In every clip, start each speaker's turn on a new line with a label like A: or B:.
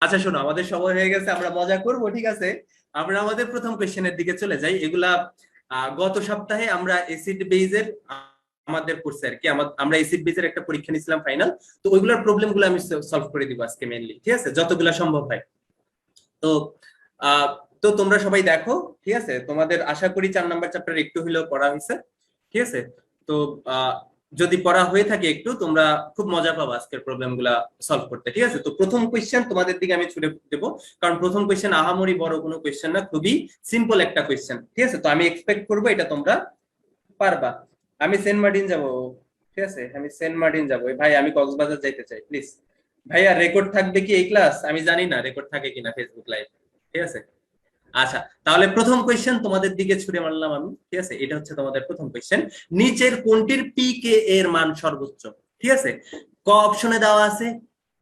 A: আচ্ছা শোনো, আমাদের সময় হয়ে গেছে, আমরা মজা করব, ঠিক আছে? আমরা আমাদের প্রথম কোশ্চেনের দিকে চলে যাই। এগুলা গত সপ্তাহে আমরা এসিড বেজের আমাদের কোর্সে আর কি আমরা এসিড বেজের একটা পরীক্ষা নিয়েছিলাম ফাইনাল। তো ওইগুলোর প্রবলেম গুলো আমি সলভ করে দিব আজকে মেইনলি, ঠিক আছে, যতগুলা সম্ভব হয়। তো আহ তো তোমরা সবাই দেখো, ঠিক আছে? তোমাদের আশা করি 4 নাম্বার চ্যাপ্টার একটু হলেও পড়া হয়েছে, ঠিক আছে? তো আহ যদি পড়া হয়ে থাকে একটু, তোমরা খুব মজা পাবা আজকের প্রবলেম গুলা সলভ করতে, ঠিক আছে? তো প্রথম কোয়েশ্চেন তোমাদের দিকে আমি ছুড়ে দেবো, কারণ প্রথম কোয়েশ্চেন আহামরি বড় কোনো কোয়েশ্চেন না, খুবই সিম্পল একটা কোয়েশ্চেন, ঠিক আছে? তো আমি এক্সপেক্ট করবো এটা তোমরা পারবা। আমি সেন্ট মার্টিন যাব, ঠিক আছে? আমি সেন্ট মার্টিন যাবো ভাই, আমি কক্সবাজার যাইতে চাই, প্লিজ। ভাইয়া রেকর্ড থাকবে কি এই ক্লাস? আমি জানি না রেকর্ড থাকে কিনা ফেসবুক লাইভ, ঠিক আছে? আচ্ছা, তাহলে প্রথম কোয়েশ্চেন তোমাদের দিকে ছুড়ে মারলাম আমি, ঠিক আছে? এটা হচ্ছে তোমাদের প্রথম কোয়েশ্চেন। নিচের কোনটির পিকে এর মান সর্বোচ্চ? ঠিক আছে, ক অপশনে দেওয়া আছে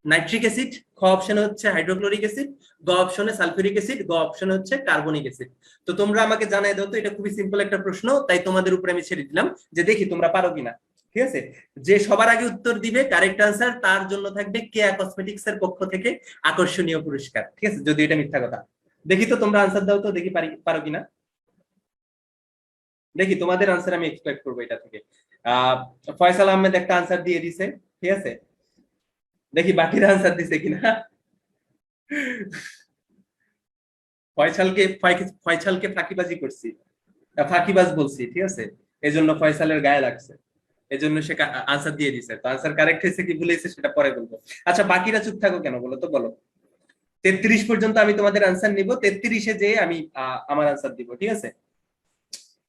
A: নাইট্রিক অ্যাসিড, খ অপশনে হচ্ছে হাইড্রোক্লোরিক অ্যাসিড, গ অপশনে সালফিউরিক অ্যাসিড, গ অপশনে হচ্ছে কার্বনিক অ্যাসিড। তো তোমরা আমাকে জানাই দাও তো, এটা খুবই সিম্পল একটা প্রশ্ন, তাই তোমাদের উপরে আমি ছেড়ে দিলাম যে দেখি তোমরা পারো কিনা, ঠিক আছে? যে সবার আগে উত্তর দিবে কারেক্ট আনসার, তার জন্য থাকবে কেয়া কসমেটিক্স এর পক্ষ থেকে আকর্ষণীয় পুরস্কার, ঠিক আছে? যদি এটা মিথ্যা কথা। দেখি তো তোমরা আনসার দাও তো, দেখি পারো কিনা। দেখি তোমাদের আনসার আমি এক্সপেক্ট করবো এটা থেকে। আহ ফয়সাল আহমেদ একটা আনসার দিয়ে দিছে, ঠিক আছে? দেখি বাকিরা আনসার দিছে কিনা। ফয়সালকে ফয়সালকে ফাঁকিবাজি করছি, ফাঁকিবাজ বলছি, ঠিক আছে? এজন্য ফয়সালের গায়ে লাগছে, এজন্য সে আনসার দিয়ে দিছে। তো আনসার কারেক্ট হয়েছে কি ভুল হয়েছে সেটা পরে বলবো। আচ্ছা, বাকিরা চুপ থাকো কেন বলো তো, বলো। 33 পর্যন্ত আমি তোমাদের আনসার নিব, 33-এ যে আমি আমার আনসার দিব, ঠিক আছে?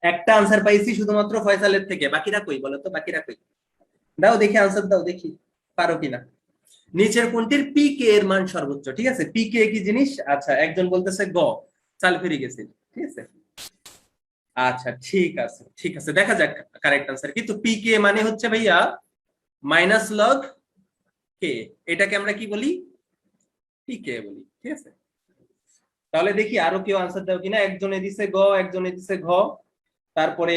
A: একটা আনসার পাইছি শুধুমাত্র ফয়সালের থেকে, বাকিরা কই বলো তো, বাকিরা কই? দাও দেখি আনসার দাও, দেখি পারো কিনা। নিচের কোনটির পিকে এর মান সর্বোচ্চ? ঠিক আছে, পিকে কি জিনিস? আচ্ছা, একজন বলতেছে গ সালফিউরিক অ্যাসিড, ঠিক আছে? আচ্ছা ঠিক আছে, ঠিক আছে, দেখা যাক কারেক্ট আনসার কি। তো পিকে মানে হচ্ছে ভাইয়া মাইনাস লগ কে, এটাকে আমরা কি বলি? পিকে বলি, ঠিক আছে? তাহলে দেখি আরো কেউ আনসার দাও কিনা। একজনে দিছে গ, একজনে দিছে ঘ, তারপরে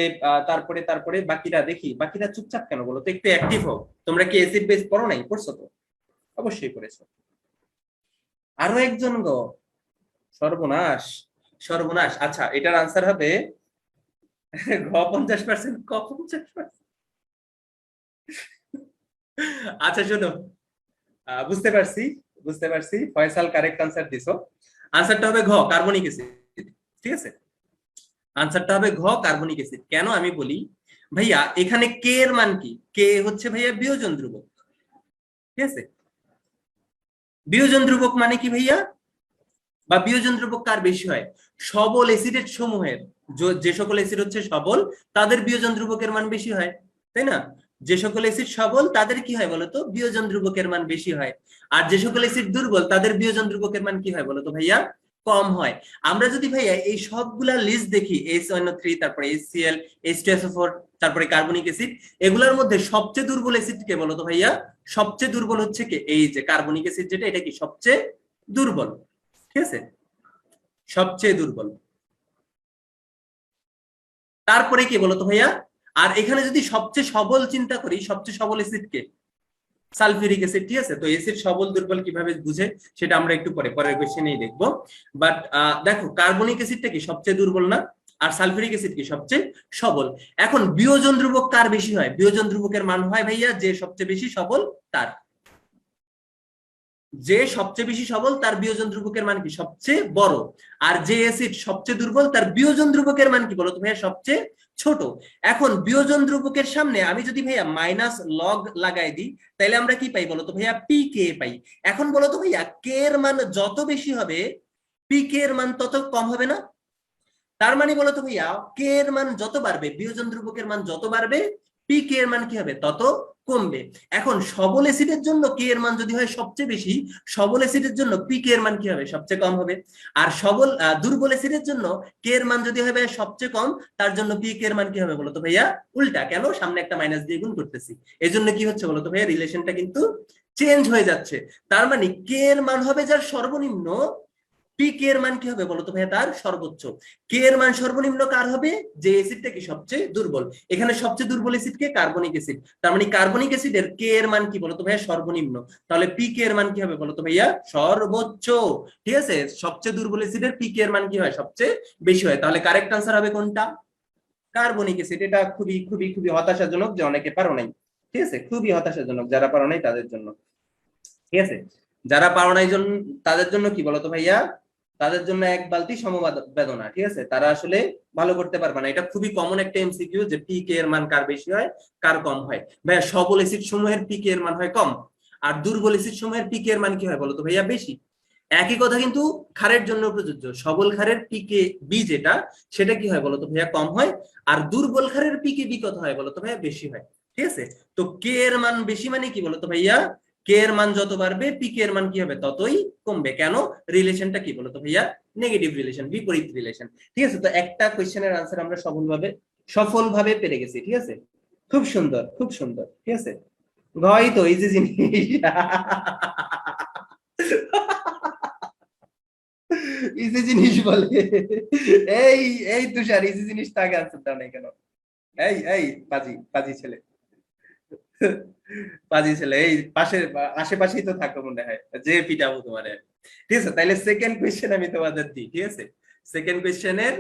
A: তারপরে বাকিরা, দেখি বাকিরা চুপচাপ কেন বলো তো, একটু অ্যাক্টিভ হোক। তোমরা কি এসিড বেস পড়ো নাই? পড়ছো তো, অবশ্যই পড়েছো। আরো একজন গো, সর্বনাশ, সর্বনাশ। আচ্ছা, এটার আনসার হবে ঘ 50%, ক 50%। আচ্ছা শোনো, বুঝতে পারছি, বুঝতে পারছি, ফয়সাল কারেক্ট আনসার দিছো। আনসারটা হবে ঘ কার্বনিক অ্যাসিড, ঠিক আছে? আনসারটা হবে ঘ কার্বনিক অ্যাসিড। কেন আমি বলি ভাইয়া, এখানে কে এর মান কি? কে হচ্ছে ভাইয়া বিয়োজন ধ্রুবক, ঠিক আছে? বিয়োজন ধ্রুবক মানে কি ভাইয়া? বা বিয়োজন ধ্রুবক কার বেশি হয়? সবল অ্যাসিডের সমূহের, যে সকল অ্যাসিড হচ্ছে সবল, তাদের বিয়োজন ধ্রুবকের মান বেশি হয়, তাই না? যে সকল অ্যাসিড সবল তাদের কি হয় বলতো, বিয়োজন ধ্রুবকের মান বেশি হয়। আর যে সকল অ্যাসিড দুর্বল তাদের বিয়োজন ধ্রুবকের মান কি হয় বলতো ভাইয়া? কম হয়। আমরা যদি ভাইয়া এই সবগুলা লিস্ট দেখি, SiO3, তারপরে HCl, H2SO4, তারপরে কার্বনিক অ্যাসিড, এগুলোর মধ্যে সবচেয়ে দুর্বল অ্যাসিড কে বলতো ভাইয়া? সবচেয়ে দুর্বল হচ্ছে কে? এই যে কার্বনিক অ্যাসিড, যেটা এটা কি সবচেয়ে দুর্বল, ঠিক আছে? সবচেয়ে দুর্বল। তারপরে কি বলতো ভাইয়া? আর এখানে যদি সবচেয়ে সবল চিন্তা করি, সবচেয়ে সবল অ্যাসিড কে? সালফিউরিক অ্যাসিড, ঠিক আছে? তো অ্যাসিড সবল দুর্বল কিভাবে বুঝে সেটা আমরা একটু পরের কোশ্চেনেই দেখবো। বাট দেখো, কার্বনিক অ্যাসিডটা কি সবচেয়ে দুর্বল না? আর সালফিউরিক অ্যাসিড কি সবচেয়ে সবল। এখন বিয়োজন ধ্রুবক কার বেশি হয়? বিয়োজন ধ্রুবকের মান হয় ভাইয়া যে সবচেয়ে বেশি সবল তার। যে সবচেয়ে বেশি সবল তার বিয়োজন ধ্রুবকের মান কি? সবচেয়ে বড়। আর যে অ্যাসিড সবচেয়ে দুর্বল তার বিয়োজন ধ্রুবকের মান কি বলতো ভাইয়া? সবচেয়ে ছোট। এখন বিয়োজন ধ্রুবকের সামনে আমি যদি ভাইয়া মাইনাস লগ লাগাই দিই, তাহলে আমরা কি পাই বলতো ভাইয়া? পি কে পাই। এখন বলতো ভাইয়া, কে এর মান যত বেশি হবে পি কে এর মান তত কম হবে না? তার মানে বলতো ভাইয়া, কে এর মান যত বাড়বে, বিয়োজন ধ্রুবকের মান যত বাড়বে, পি কে এর মান কি হবে? তত কমবে। এখন সবল অ্যাসিডের জন্য কে এর মান যদি হয় সবচেয়ে বেশি, সবল অ্যাসিডের জন্য পি কে এর মান কি হবে? সবচেয়ে কম হবে। আর দুর্বল অ্যাসিডের জন্য কে এর মান যদি হবে সবচেয়ে কম, তার জন্য পি কে এর মান কি হবে বলতো ভাইয়া? উল্টা। কেন? সামনে একটা মাইনাস দিয়ে গুণ করতেছি, এই জন্য কি হচ্ছে বলতো ভাইয়া? রিলেশনটা কিন্তু চেঞ্জ হয়ে যাচ্ছে। তার মানে কে এর মান হবে যার সর্বনিম্ন, পি কে এর মান কি হবে বলতো ভাইয়া তার সর্বোচ্চ। কে এর মান সর্বনিম্ন কার হবে, যে অ্যাসিডটা কি সবচেয়ে দুর্বল। এখানে সবচেয়ে দুর্বল অ্যাসিড কে, কার্বনিক অ্যাসিড। তার মানে কার্বনিক অ্যাসিডের কে এর মান কি বলতো ভাইয়া সর্বনিম্ন। তাহলে পি কে এর মান কি হবে বলতো ভাইয়া সর্বোচ্চ। ঠিক আছে, সবচেয়ে দুর্বল অ্যাসিডের পি কে এর মান কি হয় সবচেয়ে বেশি হয়। তাহলে কারেক্ট আনসার হবে কোনটা, কার্বনিক অ্যাসিড। এটা খুবই খুবই খুবই হতাশাজনক যে অনেকে পারো নাই। ঠিক আছে, খুবই হতাশাজনক যারা পারো নাই তাদের জন্য। ঠিক আছে, যারা পারো নাই তাদের জন্য কি বলতো ভাইয়া, তাদের জন্য এক বালতি সমবেদনা। ঠিক আছে, তারা আসলে ভালো করতে পারবে না। এটা খুবই কমন একটা এমসিকিউ যে পি কে এর মান কার বেশি হয় কার কম হয়। ভাইয়া সবল অ্যাসিড সমূহের পি কে এর মান হয় কম, আর দুর্বল অ্যাসিড সমূহের পি কে এর মান কি হয় বলতো ভাইয়া বেশি। একই কথা কিন্তু ক্ষারের জন্য প্রযোজ্য। সবল ক্ষারের পিকে বি যেটা, সেটা কি হয় বলতো ভাইয়া কম হয়, আর দুর্বল ক্ষারের পিকে বি কত হয় বলতো ভাইয়া বেশি হয়। ঠিক আছে, তো কে এর মান বেশি মানে কি বলতো ভাইয়া, কে এর মান যত বাড়বে পিকে এর মান কি হবে ততই কমবে। কেন, রিলেশনটা কি বলতো ভাইয়া নেগেটিভ রিলেশন, বিপরীত রিলেশন। ঠিক আছে, তো একটা কোশ্চেনের আনসার আমরা সফলভাবে পেরে গেছি। ঠিক আছে, খুব সুন্দর খুব সুন্দর। ঠিক আছে, ভয় তো ইজি জিনিস। ইজি জিনিস বলে, এই এই তুষার ইজি জিনিস তাকে আনসার দাও নাই কেন। এই এই পাজি পাজি ছেলে, পাজি ছেলে, এই পাশের আশেপাশেই তো থাকো মনে হয়, যে পিটাবো তোমার। ঠিক আছে, তাইলে সেকেন্ড কোয়েশ্চেন আমি তোমাদের দিই। ঠিক আছে, সেকেন্ড কোয়েশ্চেনের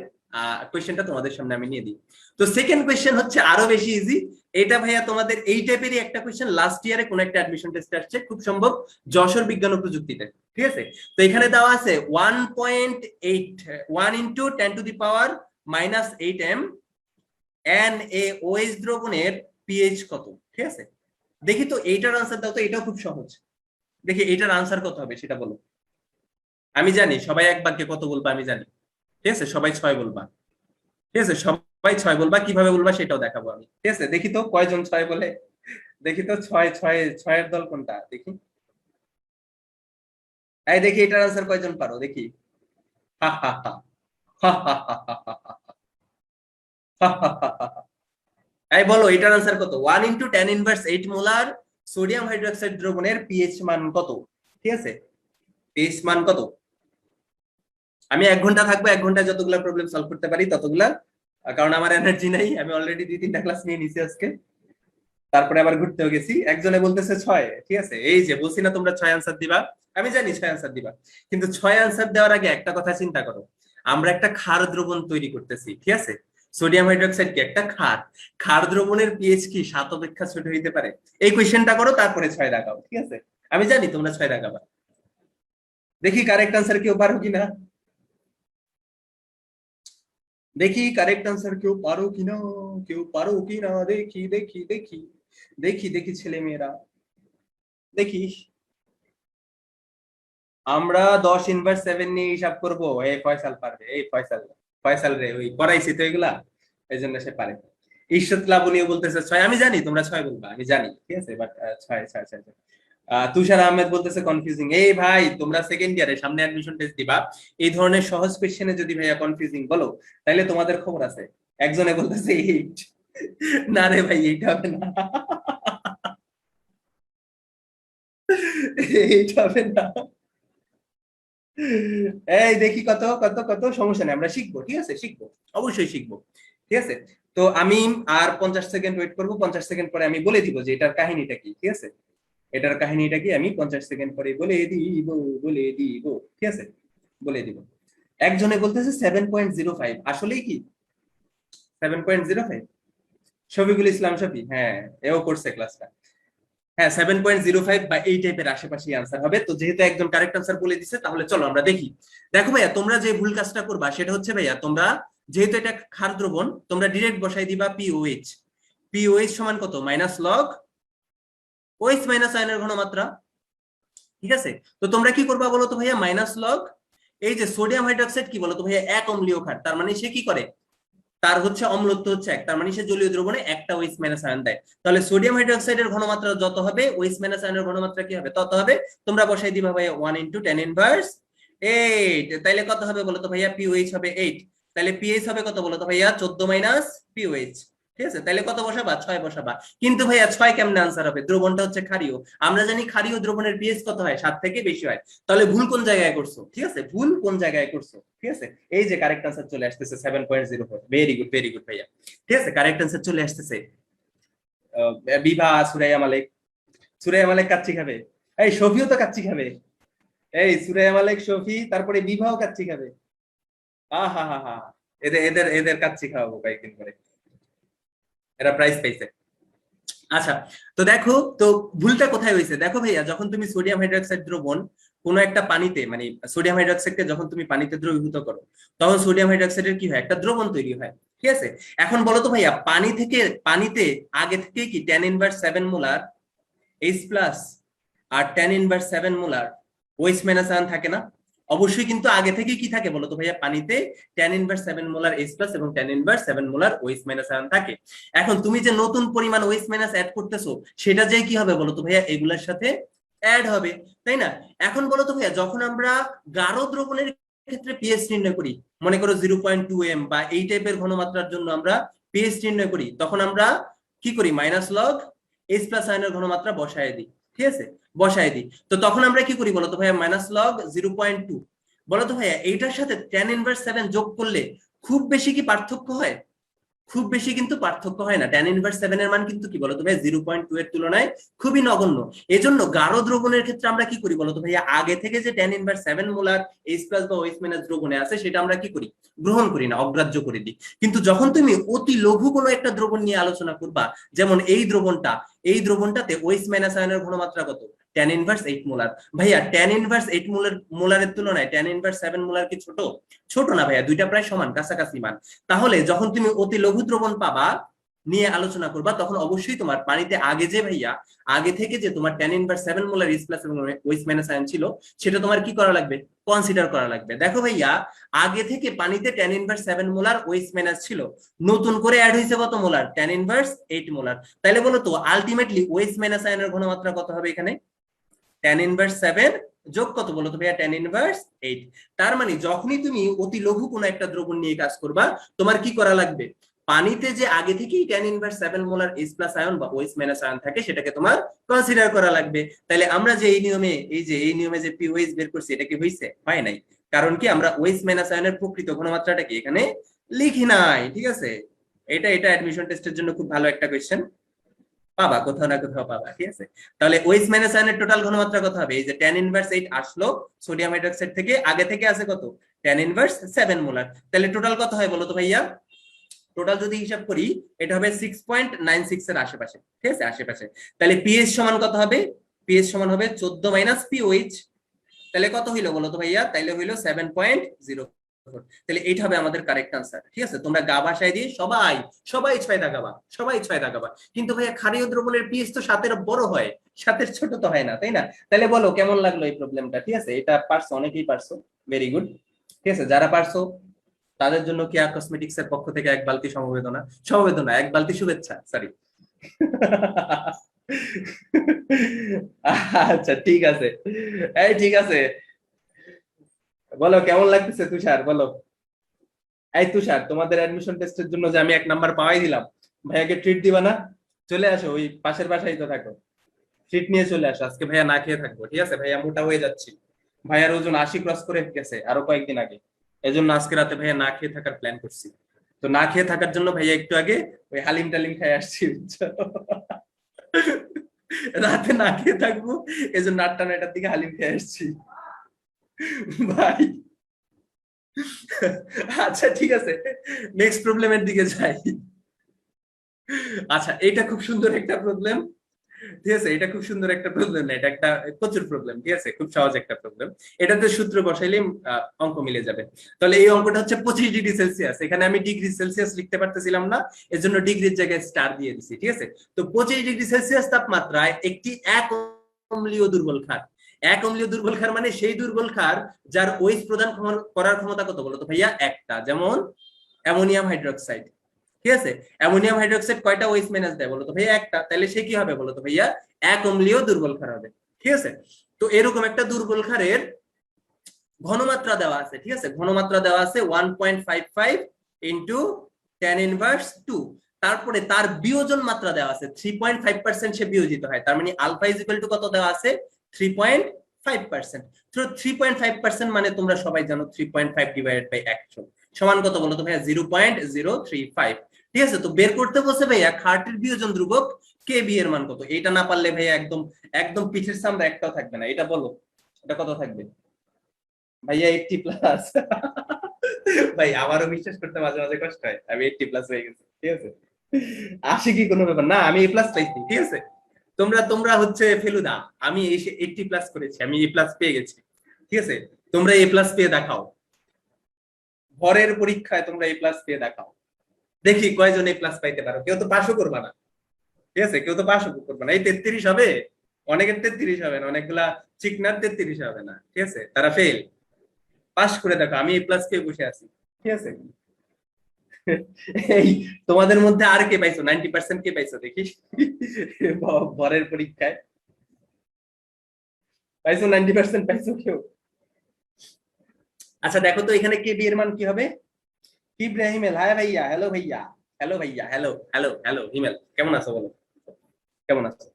A: কোয়েশ্চেনটা তোমাদের সামনে আমি নিয়ে দিই। তো সেকেন্ড কোয়েশ্চেন হচ্ছে আরো বেশি ইজি। এটা ভাইয়া তোমাদের এই টাইপেরই একটা কোয়েশ্চেন লাস্ট ইয়ারে কোন একটা অ্যাডমিশন টেস্টে আসছে, খুব সম্ভব যশোর বিজ্ঞান ও প্রযুক্তিতে। ঠিক আছে, তো এখানে দেওয়া আছে 1.8 1 into 10 to the power -8 m N A OH দ্রবণের পিএইচ কত। ঠিক আছে, দেখি তো এইটার আনসার দাও তো, এটাও খুব সহজ। দেখি এইটার আনসার কত হবে সেটা বলো। আমি জানি সবাই এক বাক্যে কত বলবা আমি জানি। ঠিক আছে, সবাই 6 বলবা। ঠিক আছে, সবাই 6 বলবা, কিভাবে বলবা সেটাও দেখাবো আমি। ঠিক আছে, দেখি তো কয়জন 6 বলে। দেখি তো 6 দল কোনটা দেখি। এই দেখি এটার আনসার কয়জন পারো দেখি। হা হা হা হা হা হা হা হা হা হা। এই বলো এটার আনসার কত, 1 × 10⁻⁸ মোলার সোডিয়াম হাইড্রোক্সাইড দ্রবণের পিএইচ মান কত। ঠিক আছে, পিএইচ মান কত। আমি 1 ঘন্টা থাকবো, 1 ঘন্টায় যতগুলা প্রবলেম সলভ করতে পারি ততগুলা, কারণ আমার এনার্জি নাই। আমি অলরেডি 2-3টা ক্লাস নিয়ে নিছি আজকে, তারপরে আবার ঘুরতেও গেছি। একজনে বলতেছে 6। ঠিক আছে, এই যে বলছি না তোমরা 6 আনসার দিবা, আমি জানি 6 আনসার দিবা, কিন্তু 6 আনসার দেওয়ার আগে একটা কথা চিন্তা করো। আমরা একটা ক্ষার দ্রবণ তৈরি করতেছি। ঠিক আছে, সোডিয়াম হাইড্রোক্সাইড কি একটা ক্ষার, ক্ষার দ্রবণের পিএইচ কি 7 অপেক্ষা ছোট হইতে পারে। এই কোয়েশ্চেনটা করো, তারপরে 6 দাগাও। ঠিক আছে, আমি জানি তোমরা 6 দাগাবা। দেখি কারেক্ট আনসার কেউ পারো কিনা, দেখি কারেক্ট আনসার কেউ পারো কিনা, কেউ পারো কিনা, দেখি দেখি দেখি দেখি দেখি ছেলে মেয়েরা দেখি। আমরা 10⁻7 নিয়ে হিসাব করবো, এই ফয়সাল পারবে, এই ফয়সাল, ফয়সাল রে ওই করাইছি তো এগুলা, এই জন্য সে পারে। ঈশ্বর লাবণীও বলতেছে 6, আমি জানি তোমরা 6 বলবা, আমি জানি। ঠিক আছে, বাট 6 তুষার আহমেদ বলতেছে কনফিউজিং। এই ভাই তোমরা সেকেন্ড ইয়ারে সামনে অ্যাডমিশন টেস্ট দিবা, এই ধরনের সহজ কোশ্চেনে যদি ভাইয়া কনফিউজিং বলো তাহলে তোমাদের খবর আছে। একজনে বলতেছে 8, না রে ভাই এইটা হবে না, এইটা হবে না। এই দেখি কত কত কত, সমস্যা নেই, আমরা শিখবো। ঠিক আছে, শিখবো, অবশ্যই শিখবো। ঠিক আছে, তো আমি আর 50 সেকেন্ড ওয়েট করবো। 50 সেকেন্ড পরে আমি বলে দিব যে এটার কাহিনীটা কি। ঠিক আছে, এটার কাহিনীটা কি আমি 50 সেকেন্ড পরে বলে দিব, বলে দিব। ঠিক আছে, বলে দিব। একজনে বলতেছে 7.05, আসলেই কি 7.05? শফিকুল ইসলাম শফি, হ্যাঁ, এও করছে ক্লাসটা। হ্যাঁ, 7.05 বা এই টাইপের আশেপাশে আনসার হবে। তো যেহেতু একজন কারেক্ট আনসার বলে দিছে, তাহলে চলো আমরা দেখি। দেখো ভাইয়া, তোমরা যে ভুল কাজটা করবা সেটা হচ্ছে ভাইয়া, তোমরা যেহেতু এটা ক্ষার দ্রবণ, তোমরা ডিরেক্ট বসাই দিবা পিওএইচ। পিওএইচ সমান কত, -log OH - আয়নের ঘনমাত্রা। ঠিক আছে, তো তোমরা কি করবা বলো তো ভাইয়া, -log, এই যে সোডিয়াম হাইড্রোক্সাইড কি বলো তো ভাইয়া এক অম্লীয় ক্ষার, তার মানে সে কি করে, তার হচ্ছে অম্লত্ব হচ্ছে 1, তার মানে সে জলীয় দ্রবণে একটা OH - আয়ন দেয়। তাহলে সোডিয়াম হাইড্রোক্সাইডের ঘনমাত্রা যত হবে, OH - আয়নের ঘনমাত্রা কি হবে তত হবে। তোমরা বসাই দিবা ভাইয়া 1 × 10⁻8। তাইলে কত হবে বলো তো ভাইয়া, পিওএইচ হবে 8। তাহলে পিএইচ হবে কত বলো তো ভাইয়া, 14 - পিওএইচ। ঠিক আছে, তাহলে কত বসাবা? 6 বসাবা। কিন্তু ভাইয়া 6 কেমনে আনসার হবে? দ্রবণটা হচ্ছে ক্ষারীয়, আমরা জানি ক্ষারীয় দ্রবণের পিএইচ কত হয়? 7 থেকে বেশি হয়। তাহলে ভুল কোন জায়গায় করছো? ঠিক আছে, ভুল কোন জায়গায় করছো? ঠিক আছে, এই যে কারেক্ট আনসার চলে আসতেছে 7.04। ভেরি গুড ভাইয়া। ঠিক আছে, কারেক্ট আনসার চলে আসতেছে। বিভা, সুরাইয়া মালিক। সুরাইয়া মালিক কাচ্চি খাবে। এই শফিও তো কাচ্চি খাবে। এই সুরাইয়া মালিক, শফি, তারপরে বিভাও কাচ্চি খাবে। হা হা হা, এদের এদের এদের কাচ্চি খাওয়াবো কয়েকদিন পরে, এরা প্রাইজ পাইছে। আচ্ছা, তো দেখো তো ভুলটা কোথায় হয়েছে। দেখো ভাইয়া, যখন তুমি সোডিয়াম হাইড্রোক্সাইড দ্রবণ কোন একটা পানিতে, মানে সোডিয়াম হাইড্রোক্সাইডকে যখন তুমি পানিতে দ্রবীভূত করো, তখন সোডিয়াম হাইড্রোক্সাইডের কি হয়? একটা দ্রবণ তৈরি হয়। ঠিক আছে, এখন বলো তো ভাইয়া, পানিতে আগে থেকে কি tan inverse 7 molar H plus আর tan inverse 7 molar OH minus আয়ন থাকে না? অবশ্যই কিন্তু আগে থেকে কি থাকে বলো তো ভাইয়া? পানিতে tan inverse 7 molar H plus এবং tan inverse 7 molar OH minus আয়ন থাকে। এখন তুমি যে নতুন পরিমাণ OH মাইনাস অ্যাড করতেছো, সেটা যে কি হবে বলো তো ভাইয়া? এগুলোর সাথে অ্যাড হবে, তাই না? এখন বলো তো ভাইয়া, যখন আমরা গাঢ় দ্রবণের ক্ষেত্রে পিএইচ নির্ণয় করি, মনে করো 0.2 m বা এই টাইপের ঘনমাত্রার জন্য আমরা পিএইচ নির্ণয় করি, তখন আমরা কি করি? মাইনাস লগ H প্লাস আয়নের ঘনমাত্রা বসায় দিই। ঠিক আছে, বসায় দিই। তো তখন আমরা কি করি বলতো ভাইয়া? Minus log 0.2। বলতো ভাইয়া, এইটার সাথে tan ইনভার্স 7 যোগ করলে খুব বেশি কি পার্থক্য হয়? খুব বেশি কিন্তু পার্থক্য হয় না। tan ইনভার্স 7 এর মান কিন্তু কি বলতো ভাইয়া? 0.2 এর তুলনায় খুবই নগণ্য। এজন্য গাঢ় দ্রবণের ক্ষেত্রে আমরা কি করি বলতো ভাইয়া? আগে থেকে যে tan inverse 7 molar H plus বা OH মাইনাস দ্রবণে আছে, সেটা আমরা কি করি? গ্রহণ করি না, অগ্রাহ্য করে দিই। কিন্তু যখন তুমি অতি লঘু কোনো একটা দ্রবণ নিয়ে আলোচনা করবা, যেমন এই দ্রবণটাতে OH মাইনাস আয়নের ঘনমাত্রা কত? tan inverse 8 molar. ভাইয়া, tan ইনভার্স 8 মোলারের তুলনায় tan ইনভার্স 7 মোলার কি ছোট? ছোট না ভাইয়া, দুইটা প্রায় সমান, কাছাকাছি মান। তাহলে যখন তুমি অতি লঘু দ্রবণ পাবা, নিয়ে আলোচনা করবা, তখন অবশ্যই তোমার পানিতে আগে থেকে যে তোমার tan inverse 7 molar H plus এবং OH মাইনাস আয়ন ছিল, সেটা তোমার কি করা লাগবে? কনসিডার করা লাগবে। দেখো ভাইয়া, আগে থেকে পানিতে tan inverse 7 molar OH minus ছিল, নতুন করে অ্যাড হয়েছে কত মোলার? tan inverse 8 molar. তাহলে বলো তো আলটিমেটলি OH মাইনাস আয়নের ঘনমাত্রা কত হবে এখানে? tan ইনভার্স 7 যোগ কত বলো তো ভাইয়া? tan inverse 8। তার মানে যখনই তুমি অতি লঘু কোনো একটা দ্রবণ নিয়ে কাজ করবা, তোমার কি করা লাগবে? পানিতে যে আগে থেকেই tan inverse 7 molar H plus ion বা OH মাইনাস আয়ন থাকে, সেটাকে তোমার কনসিডার করা লাগবে। তাহলে আমরা যে এই নিয়মে যে POH বের করছি, এটা কি হইছে? হয় নাই। কারণ কি? আমরা OH মাইনাস আয়নের প্রকৃত ঘনমাত্রাটা কি এখানে লিখি নাই। ঠিক আছে, এটা অ্যাডমিশন টেস্টের জন্য খুব ভালো একটা কোশ্চেন, পাবা কোথাও না কোথাও পাবা। ঠিক আছে, তাহলে OH মাইনাস আয়নের টোটাল ঘনমাত্রা কত হবে? এই যে tan ইনভার্স 8 আসলো সোডিয়াম হাইড্রোক্সাইড থেকে, আগে থেকে আছে কত? tan inverse 7 molar. তাহলে টোটাল কত হয় বলো তো ভাইয়া? টোটাল যদি হিসাব করি, এটা হবে 6.96 এর আশেপাশে। ঠিক আছে, আশেপাশে। তাহলে পিএইচ সমান কত হবে? পিএইচ সমান হবে 14 মাইনাস POH। তাহলে কত হইলো বলো তো ভাইয়া? তাহলে হইলো 7.04। তাহলে এইটা হবে আমাদের কারেক্ট আনসার। ঠিক আছে, তোমরা গা ভাষায় দিয়ে সবাই সবাই 6 দাগাবা, সবাই 6 দাগাবা। কিন্তু ভাইয়া, ক্ষারীয় দ্রবণের পিএইচ তো 7 এর বড় হয়, 7 এর ছোট তো হয় না, তাই না? তাহলে বলো কেমন লাগলো এই প্রবলেমটা? ঠিক আছে, এটা পারছো, অনেকেই পারছো, ভেরি গুড। ঠিক আছে, যারা পারছো তাদের জন্য কেয়া কসমেটিক্স এর পক্ষ থেকে 1 বালতি সমবেদনা 1 বালতি শুভেচ্ছা, সরি। আচ্ছা, ঠিক আছে। এই ঠিক আছে, বলো কেমন লাগতেছে তুষার, বলো। এই তুষার, তোমাদের অ্যাডমিশন টেস্টের জন্য যে আমি 1 নাম্বার পাওয়াই দিলাম, ভাইয়াকে ট্রিট দিবা না? চলে আসো, ওই পাশের বাসায় তো থাকো, ট্রিট নিয়ে চলে আসো। আজকে ভাইয়া না খেয়ে থাকবো। ঠিক আছে, ভাইয়া মোটা হয়ে যাচ্ছি, ভাইয়ার ওজন 80 ক্রস করে গেছে আরো কয়েকদিন আগে। এজন্য আজকে রাতে ভাইয়া না খেয়ে থাকার প্ল্যান করছি। তো না খেয়ে থাকার জন্য ভাইয়া একটু আগে ওই হালিম টালিম খাই আসছি, বুঝছো? রাতে না খেয়ে থাকবো, এজন্য 8টা 9টার দিকে হালিম খেয়ে আসছি ভাই। আচ্ছা, ঠিক আছে, নেক্সট প্রবলেমের দিকে যাই। আচ্ছা, এটা খুব সুন্দর একটা প্রবলেম। ঠিক আছে, এটা খুব সুন্দর একটা প্রবলেম না, এটা একটা প্রচুর প্রবলেম। ঠিক আছে, খুব সহজ একটা প্রবলেম। এটাতে সূত্র বসাইলে অঙ্ক মিলে যাবে। তাহলে এই অঙ্কটা হচ্ছে 25 ডিগ্রি সেলসিয়াস। এখানে আমি ডিগ্রি সেলসিয়াস লিখতে পারতেছিলাম না, এজন্য ডিগ্রির জায়গায় স্টার দিয়ে দিছি। ঠিক আছে, তো 25 ডিগ্রি সেলসিয়াস তাপমাত্রায় একটি এক অম্লীয় দুর্বল ক্ষার, এক অম্লীয় দুর্বল ক্ষার মানে সেই দুর্বল ক্ষার যার OH প্রদান করার ক্ষমতা কত বলতো ভাইয়া? একটা। যেমন অ্যামোনিয়াম হাইড্রোক্সাইড। ঠিক আছে, অ্যামোনিয়াম হাইড্রোক্সাইড কয়টা OH মাইনাস দেয় বলতো ভাইয়া? একটা। তাহলে সে কি হবে বলতো ভাইয়া? এক অম্লীয় দুর্বল ক্ষার হবে। ঠিক আছে, তো এরকম একটা দুর্বল ক্ষারের ঘনমাত্রা দেওয়া আছে। ঠিক আছে, ঘনমাত্রা দেওয়া আছে 1.55 ইন্টু tan ইনভার্স 2। তারপরে তার বিয়োজন মাত্রা দেওয়া আছে 3.5% সে বিয়োজিত হয়, তার মানে আলফা ইজ ইকুয়াল টু কত দেওয়া আছে 3.5%। তো 3.5% মানে তোমরা সবাই জানো 3.5 ডিভাইডেড বাই 100 সমান কত বলো তো ভাইয়া 0.035। ঠিক আছে, তো বের করতে বসে ভাইয়া খাটের বিয়োজন ধ্রুবক কে বি এর মান কত। এটা না পারলে ভাইয়া একদম একদম পিঠের সামনে একটাও থাকবে না। এটা বলো, এটা কত থাকবে ভাইয়া 80 প্লাস। ভাই আমারও বিশ্বাস করতে মাঝে মাঝে কষ্ট হয় আমি 80 প্লাস হয়ে গেছি। ঠিক আছে, 80 কি কোনো ব্যাপার না, আমি এ প্লাস পাইছি। ঠিক আছে, তোমরা তোমরা হচ্ছে ফেলুদা, আমি 80 প্লাস করেছি, আমি এ প্লাস পেয়ে গেছি। ঠিক আছে, তোমরা এ প্লাস পেয়ে দেখাও, ভরের পরীক্ষায় তোমরা এ প্লাস পেয়ে দেখাও, দেখি কয়জন এ প্লাস পাইতে পারো। কেউ তো পাশও করবা না। ঠিক আছে, কেউ তো পাশও করবা না। এই 33 হবে, অনেকের 33 হবে না, অনেকগুলা চিকনার 33 হবে না। ঠিক আছে, তারা ফেল। পাস করে দেখো, আমি এ প্লাস পেয়ে বসে আছি। ঠিক আছে, এই তোমাদের মধ্যে আর কে পাইছো 90% কে পাইছো দেখি ভরের পরীক্ষায় পাইছো 90% পাইছো কেউ? আচ্ছা দেখো তো এখানে কে বি এর মান কি হবে। ইব্রাহিম এল, হাই ভাইয়া, হ্যালো ভাইয়া, হ্যালো ভাইয়া, হ্যালো হ্যালো হ্যালো হিমেল, কেমন আছো বলো, কেমন আছো?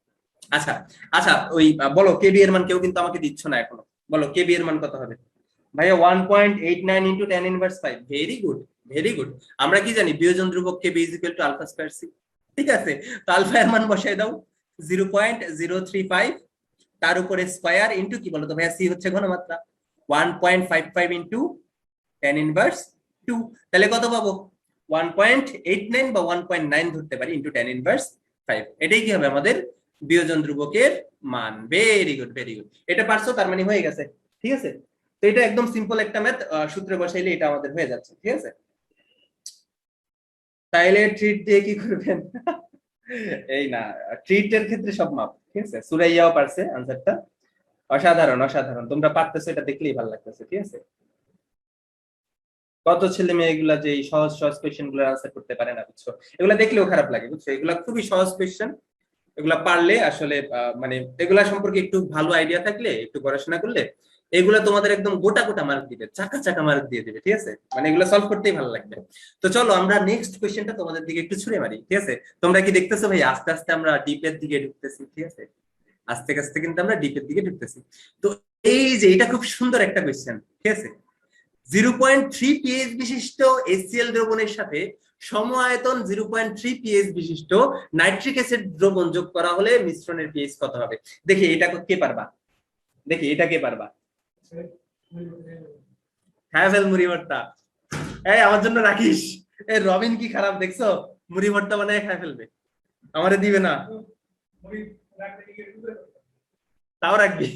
A: আচ্ছা আচ্ছা, ওই বলো কে বি এর মান, কেউ কিন্তু আমাকে দিচ্ছ না এখনো। বলো কে বি এর মান কত হবে ভাইয়া? 1.89 into tan inverse 5। Very good, very good. আমরা কি জানি বিয়োজন ধ্রুবক K b is equal to alpha square C. ঠিক আছে, তো আলফা এর মান বসাই দাও 0.035, তার উপরে স্কয়ার ইন্টু কি বলতো ভাইয়া, সি হচ্ছে ঘনমাত্রা, 1.55 ইন্টু tan ইনভার্স 2। তাহলে কত পাবো 1.89 বা 1.9 ধরতে পারি ইন্টু tan ইনভার্স 5। এটাই কি হবে আমাদের বিয়োজন ধ্রুবকের মান। ভেরি গুড, ভেরি গুড, এটা পারছো, তার মানে হয়ে গেছে। ঠিক আছে, তো এটা একদম সিম্পল একটা ম্যাথ, সূত্রে বসাইলে এটা আমাদের হয়ে যাচ্ছে। ঠিক আছে, তাইলে ট্রিট দিয়ে কি করবেন? এই না, ট্রিটের ক্ষেত্রে সব মাপ। ঠিক আছে, সুরাইয়াও পারছে আনসারটা, অসাধারণ অসাধারণ, তোমরা পারতেছো, এটা দেখলেই ভালো লাগতেছে। ঠিক আছে, কত ছেলে মেয়ে এগুলা যে এই সহজ সহজ কোয়েশ্চেন গুলো আনসার করতে পারে না, বুঝছো? এগুলা দেখলেও খারাপ লাগে, বুঝছো? এগুলা খুবই সহজ কোয়েশ্চেন, এগুলা পারলে আসলে মানে এগুলা সম্পর্কে একটু ভালো আইডিয়া থাকলে, একটু পড়াশোনা করলে এগুলা তোমাদের একদম গোটা গোটা মার্ক দিবে, চাকা চাকা মার্ক দিয়ে দিবে। ঠিক আছে, মানে এগুলো সলভ করতেই ভালো লাগবে। তো চলো আমরা নেক্সট কোয়েশ্চেনটা তোমাদের দিকে একটু ছুড়ে মারি। ঠিক আছে, তোমরা কি দেখতেছো ভাই আস্তে আস্তে আমরা ডিপের দিকে ঢুকতেছি। ঠিক আছে, আস্তে আস্তে কিন্তু আমরা ডিপের দিকে ঢুকতেছি। তো এই যে এটা খুব সুন্দর একটা কোয়েশ্চেন। ঠিক আছে, 0.3 পিএইচ বিশিষ্ট HCl দ্রবণের সাথে সম আয়তন 0.3 পিএইচ বিশিষ্ট নাইট্রিক অ্যাসিড দ্রবণ যোগ করা হলে মিশ্রণের পিএইচ কত হবে? দেখি এটা কে পারবা, দেখি এটা কে পারবা। হ্যাঁ ফেল মুড়ি ভর্তা, এই আমার জন্য রাখিস। এই রবিন কি খারাপ দেখছো, মুড়ি ভর্তা বানায় খায় ফেলবে, আমারে দিবে না। তাও রাখবি,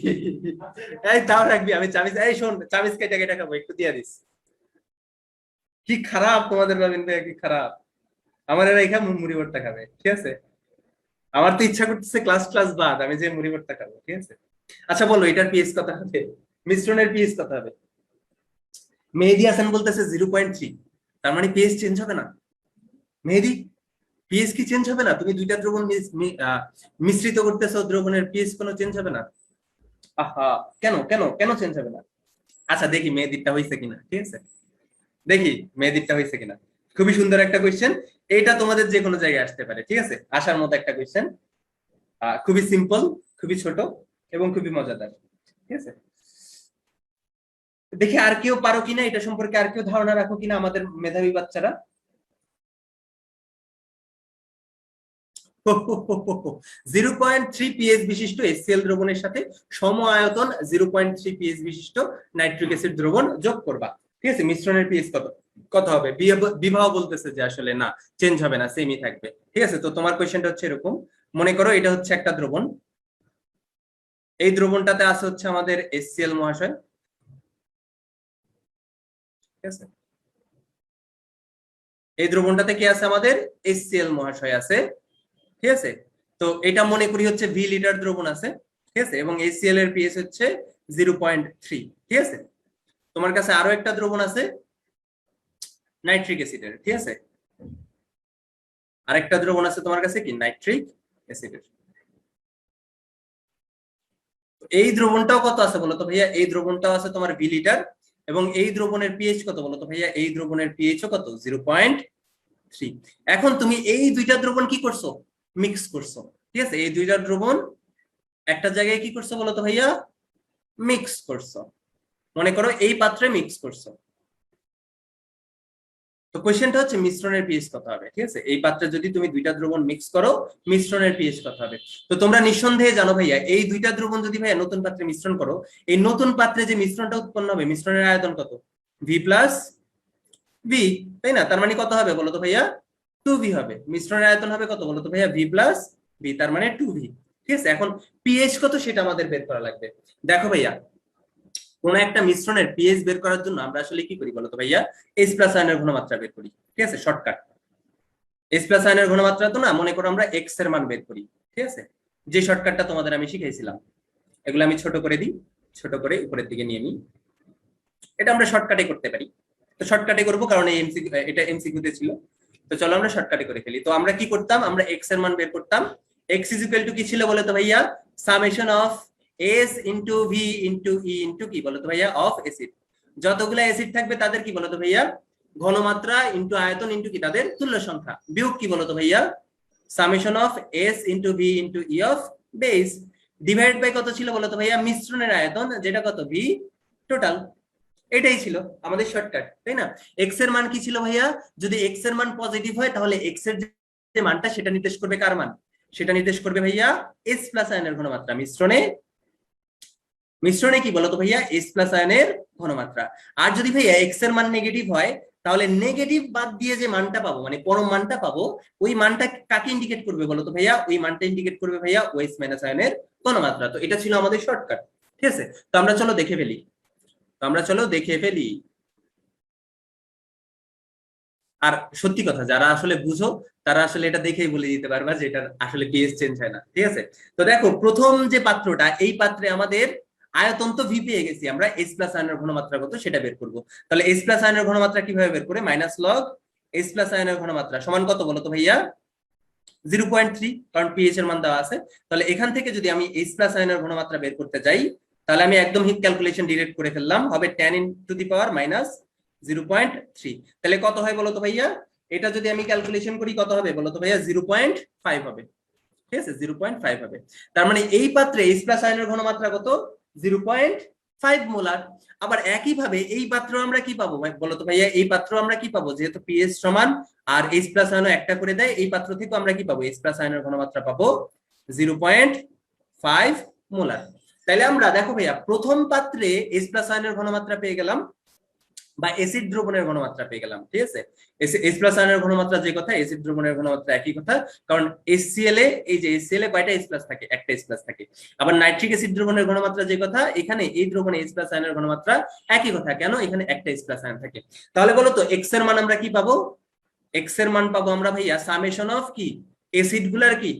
A: এই তাও রাখবি, আমি চামিচ, এই শোন চামিচ কেটে কেটে খাবো, একটু দিয়ে দিস। কি খারাপ তোমাদের রবিন ভাই, কি খারাপ। আমার এরা এখানে মুড়ি ভর্তা খাবে। ঠিক আছে, আমার তো ইচ্ছা করতেছে ক্লাস ক্লাস বাদ আমি যে মুড়ি ভর্তা খাবো। ঠিক আছে, আচ্ছা বলো এটার পিএইচ কত হবে, মিশ্রণের পিএইচ কত হবে? মেহেদি হাসান বলতেছে 0.3, তার মানে পিএইচ চেঞ্জ হবে না। মেহেদি, পিএইচ কি চেঞ্জ হবে না? তুমি দুইটা দ্রবণ মিশ্রিত করতেছো, দ্রবণের পিএইচ কোনো চেঞ্জ হবে না? আহা, কেন কেন কেন চেঞ্জ হবে না? আচ্ছা দেখি মেহেদিরটা হয়েছে কিনা। ঠিক আছে, দেখি মেহেদিরটা হয়েছে কিনা। খুবই সুন্দর একটা কোয়েশ্চেন, এটা তোমাদের যে কোনো জায়গায় আসতে পারে। ঠিক আছে, আসার মতো একটা কোয়েশ্চেন, খুবই সিম্পল, খুবই ছোট এবং খুবই মজাদার। ঠিক আছে, দেখি আর কেউ পারো কিনা, এটা সম্পর্কে আর কেউ ধারণা রাখো কিনা আমাদের মেধাবী বাচ্চারা। 0.3 পিএইচ বিশিষ্ট HCl দ্রবণের সাথে সম আয়তন 0.3 পিএইচ বিশিষ্ট নাইট্রিক অ্যাসিড দ্রবণ যোগ করবা। ঠিক আছে, মিশ্রণের পিএইচ কত কত হবে? বিবাহ বলতেছে যে আসলে না, চেঞ্জ হবে না, সেমই থাকবে। ঠিক আছে, তো তোমার কোয়েশ্চেনটা হচ্ছে এরকম, মনে করো এটা হচ্ছে একটা দ্রবণ, এই দ্রবণটাতে আছে হচ্ছে আমাদের HCl মহাশয়। ঠিক আছে, এই দ্রবণটাতে কি আছে আমাদের HCl মহাশয় আছে। ঠিক আছে, তো এটা মনে করি হচ্ছে ভি লিটার দ্রবণ আছে। ঠিক আছে, এবং HCl এর পিএইচ হচ্ছে 0.3। ঠিক আছে, তোমার কাছে আরো একটা দ্রবণ আছে নাইট্রিক অ্যাসিডের। ঠিক আছে, আরেকটা দ্রবণ আছে তোমার কাছে কি নাইট্রিক অ্যাসিডের। এই দ্রবণটাও কত আছে বলতো ভাইয়া? এই দ্রবণটাও আছে তোমার ভি লিটার, এবং এই দ্রবণের পিএইচ কত বলতো ভাইয়া? এই দ্রবণের পিএইচও কত 0.3। 3। এখন তুমি এই দুইটা দ্রবণ কি করছো, মিক্স করছো, ঠিক আছে, এই দুইটা দ্রবণ একটা জায়গায় কি করছো বলো তো ভাইয়া, মিক্স করছো, মনে করো এই পাত্রে মিক্স করছো। তো কোশ্চেনটা হচ্ছে মিশ্রণের পিএইচ কত হবে, ঠিক আছে, এই পাত্রে যদি তুমি দুইটা দ্রবণ মিক্স করো মিশ্রণের পিএইচ কত হবে। তো তোমরা নিঃসন্দেহে জানো ভাইয়া, এই দুইটা দ্রবণ যদি ভাইয়া নতুন পাত্রে মিশ্রণ করো, এই নতুন পাত্রে যে মিশ্রণটা উৎপন্ন হবে, মিশ্রণের আয়তন কত, ভি প্লাস ভি, তাই না? তার মানে কত হবে বলো তো ভাইয়া, 2v হবে। মিশ্রণের আয়তন হবে কত বলো তো ভাইয়া, ভি প্লাস ভি, তার মানে 2v। ঠিক আছে, এখন পিএইচ কত সেটা আমাদের বের করা লাগবে। দেখো ভাইয়া, কোন একটা মিশ্রণের পিএইচ বের করার জন্য আমরা আসলে কি করি বলতো ভাইয়া, H+ আয়নের ঘনমাত্রা বের করি, ঠিক আছে, শর্টকাট। H+ আয়নের ঘনমাত্রা তো না, মনে করো আমরা x এর মান বের করি, ঠিক আছে, যে শর্টকাটটা তোমাদের আমি শিখাইছিলাম, এগুলো আমি ছোট করে দিই, ছোট করে উপরের দিকে নিয়ে নিই, এটা আমরা শর্টকাটে করতে পারি। তো শর্টকাটে করবো কারণ এই এমসিকিউ, এটা এমসিকিউ তে ছিল, তো চলো আমরা শর্টকাটে করে ফেলি। তো আমরা কি করতাম, আমরা x এর মান বের করতাম, x কি ছিল বলো তো ভাইয়া, summation of s into v into e into কি বলো তো ভাইয়া, অফ অ্যাসিড। যতগুলো অ্যাসিড থাকবে তাদের কি বলো তো ভাইয়া, ঘনমাত্রা ইনটু আয়তন ইনটু কি তাদের তুল্য সংখ্যা, বিয়োগ কি বলো তো ভাইয়া, summation of s into v into e of base, divide by কত ছিল বলো তো ভাইয়া, মিশ্রণের আয়তন, যেটা কত, v টোটাল। এটাই ছিল আমাদের শর্টকাট, তাই না? এক্স এর মান কি ছিল ভাইয়া, যদি এক্স এর মান পজিটিভ হয় তাহলে এক্স এর যে মানটা সেটা নির্দেশ করবে কার মান, সেটা নির্দেশ করবে ভাইয়া H+ আয়নের ঘনমাত্রা। মিশ্রণে কি বলতো ভাইয়া, H+ আয়নের ঘনমাত্রা। আর যদি ভাইয়া এক্স এর মান নেগেটিভ হয়, তাহলে নেগেটিভ বাদ দিয়ে যে মানটা পাবো, মানে পরম মানটা পাবো, ওই মানটা কাকে ইন্ডিকেট করবে বলতো ভাইয়া, ওই মানটা ইন্ডিকেট করবে ভাইয়া OH- আয়নের ঘনমাত্রা। তো এটা ছিল আমাদের শর্টকাট, ঠিক আছে। তো আমরা চলো দেখে ফেলি। আর সত্যি কথা, যারা আসলে বুঝো তারা আসলে এটা দেখেই বলে দিতে পারবা যে এটা আসলে পিএইচ চেঞ্জ হয় না, ঠিক আছে। তো দেখো, প্রথম যে পাত্রটা, এই পাত্রে আমাদের আয়তন তো ভি পেয়ে গেছি আমরা, H+ আয়নের ঘনমাত্রা কত সেটা বের করব। তাহলে H+ আয়নের ঘনমাত্রা কিভাবে বের করে, মাইনাস লগ H+ আয়নের ঘনমাত্রা সমান কত বলো তো ভাইয়া, 0.3, কারণ পিএইচ এর মান দেওয়া আছে। তাহলে এখান থেকে যদি আমি H+ আয়নের ঘনমাত্রা বের করতে যাই, তাহলে আমি একদম হিট ক্যালকুলেশন ডিরেক্ট করে ফেললাম, হবে 10⁻⁻⁻3। তাহলে কত হয় বলতো ভাইয়া, এটা যদি আমি ক্যালকুলেশন করি কত হবে বলতো ভাইয়া, 0.5 হবে, ঠিক আছে, 0.5 হবে। তার মানে এই পাত্রে H+ আয়নের ঘনমাত্রা কত, 0.5 মোলার। আবার একইভাবে এই পাত্র আমরা কি পাবো বলতো ভাইয়া, এই পাত্র আমরা কি পাবো, যেহেতু পিএইচ সমান আর H+ আয়ন একটা করে দেয়, এই পাত্র থেকে আমরা কি পাবো, H+ আয়নের ঘনমাত্রা পাবো 0.5 মোলার। তাহলে আমরা দেখো ভাইয়া, প্রথম পাত্রে H+ আয়নের ঘনমাত্রা পেয়ে গেলাম, বা অ্যাসিড দ্রবণের ঘনমাত্রা পেয়ে গেলাম, ঠিক আছে। H+ আয়নের ঘনমাত্রা যে কথা, অ্যাসিড দ্রবণের ঘনমাত্রা একই কথা, কারণ HCl এ, এই যে HCl এ কয়টা H+ থাকে, একটা H+ থাকে। আবার নাইট্রিক অ্যাসিড দ্রবণের ঘনমাত্রা যে কথা, এখানে এই দ্রবণে H+ আয়নের ঘনমাত্রা একই কথা, কেন, এখানে একটা H+ আয়ন থাকে। তাহলে বলো তো x এর মান আমরা কি পাবো, x এর মান পাবো আমরা ভাইয়া সামেশন অফ কি, অ্যাসিড গুলার কি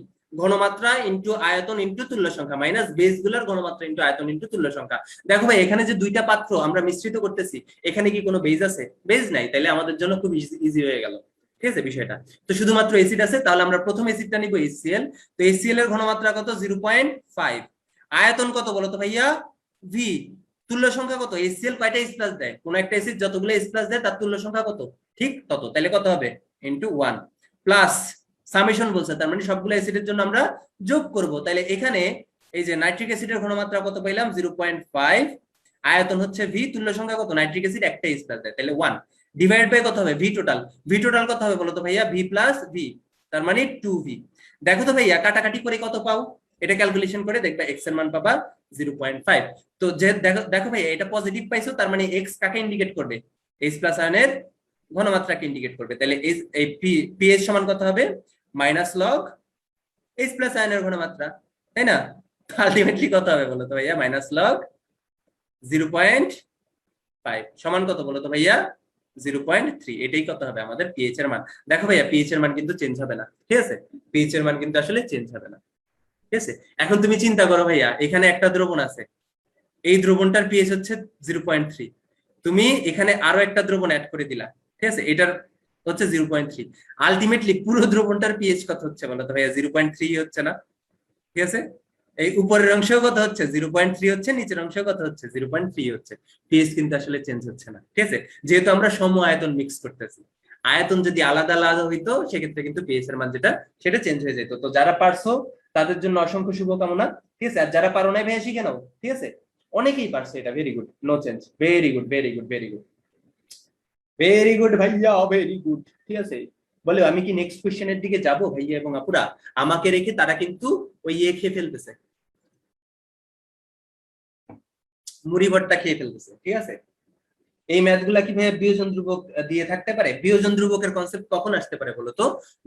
A: ঘনমাত্রা ইনটু আয়তন ইনটু তুল্য সংখ্যা, মাইনাস বেস গুলার ঘনমাত্রা ইনটু আয়তন ইনটু তুল্য সংখ্যা। দেখো ভাই, এখানে যে দুইটা পাত্র আমরা মিশ্রিত করতেছি, এখানে কি কোনো বেজ আছে, বেজ নাই, তাহলে আমাদের জন্য খুব ইজি হয়ে গেল, ঠিক আছে বিষয়টা। তো শুধুমাত্র অ্যাসিড আছে, তাহলে আমরা প্রথম অ্যাসিডটা নিব HCl। তো HCl এর ঘনমাত্রা কত, 0.5। আয়তন কত বলতো ভাইয়া, ভি। তুল্য সংখ্যা কত, HCl কয়টা H+ দেয়, কোন একটা অ্যাসিড যতগুলো H+ দেয় তার তুল্য সংখ্যা কত, ঠিক তত, তাহলে কত হবে, ইনটু 1 প্লাস সামেশন বলছে, তার মানে সবগুলো অ্যাসিডের জন্য আমরা যোগ করব। তাহলে এখানে এই যে নাইট্রিক অ্যাসিডের ঘনমাত্রা কত পাইলাম, 0.5, আয়তন হচ্ছে ভি, তুল্য সংখ্যা কত, নাইট্রিক অ্যাসিড একটা H+ দেয়, তাহলে 1 ডিভাইড বাই কত হবে, ভি টোটাল কত হবে বলো তো ভাইয়া, ভি প্লাস ভি, তার মানে 2v। দেখো তো ভাইয়া, কাটাকাটি করে কত পাও, এটা ক্যালকুলেশন করে দেখবা x এর মান পাবা 0.5। তো যে দেখো দেখো ভাইয়া, এটা পজিটিভ পাইছো, তার মানে x কাকে ইন্ডিকেট করবে, H+ আয়নের ঘনমাত্রাকে ইন্ডিকেট করবে। তাহলে এই পিএইচ সমান কত হবে, মাইনাস লগ H+ আয়নের ঘনমাত্রা, তাই না? আলটিমেটলি কত হবে বলো তো ভাইয়া, মাইনাস লগ 0.5 সমান কত বলো তো ভাইয়া, 0.3। এটাই কত হবে আমাদের পিএইচ এর মান। দেখো ভাইয়া, পিএইচ এর মান কিন্তু চেঞ্জ হবে না, ঠিক আছে, পিএইচ এর মান কিন্তু আসলে চেঞ্জ হবে না, ঠিক আছে। এখন তুমি চিন্তা করো ভাইয়া, এখানে একটা দ্রবণ আছে, এই দ্রবণটার পিএইচ হচ্ছে 0.3, তুমি এখানে আরো একটা দ্রবণ অ্যাড করে দিলা, ঠিক আছে, এটার হচ্ছে 0.3। আলটিমেটলি পুরো দ্রবণটার পিএইচ কত হচ্ছে বলো তো ভাইয়া, 0.3 হচ্ছে না, ঠিক আছে। এই উপরের অংশেও কত হচ্ছে, 0.3 হচ্ছে, নিচের অংশেও কত হচ্ছে, 0.3 হচ্ছে। পিএইচ কিন্তু আসলে চেঞ্জ হচ্ছে না, ঠিক আছে, যেহেতু আমরা সম আয়তন মিক্স করতেছি। আয়তন যদি আলাদা আলাদা হইতো সেক্ষেত্রে কিন্তু পিএইচ এর মান যেটা সেটা চেঞ্জ হয়ে যেত। তো যারা পারছো তাদের জন্য অসংখ্য শুভকামনা, ঠিক আছে। আর যারা পারো নাই ভাইয়া শিখে নাও, ঠিক আছে। অনেকেই পারছে এটা, very good, no change, very good very good very good very good ভাইয়া, ভেরি গুড, ঠিক আছে। বলে আমি কি নেক্সট কোশ্চেনের দিকে যাব ভাইয়া এবং আপুরা? আমাকে রেখে তারা কিন্তু ওই ইয়ে খেয়ে ফেলতেছে, মুড়ি ভর্তা খেয়ে ফেলতেছে, ঠিক আছে। এই ম্যাথ গুলা কিভাবে বিয়োজন ধ্রুবক দিয়ে থাকতে পারে? বিয়োজন ধ্রুবকের কনসেপ্ট কখন আসতে পারে বলতো?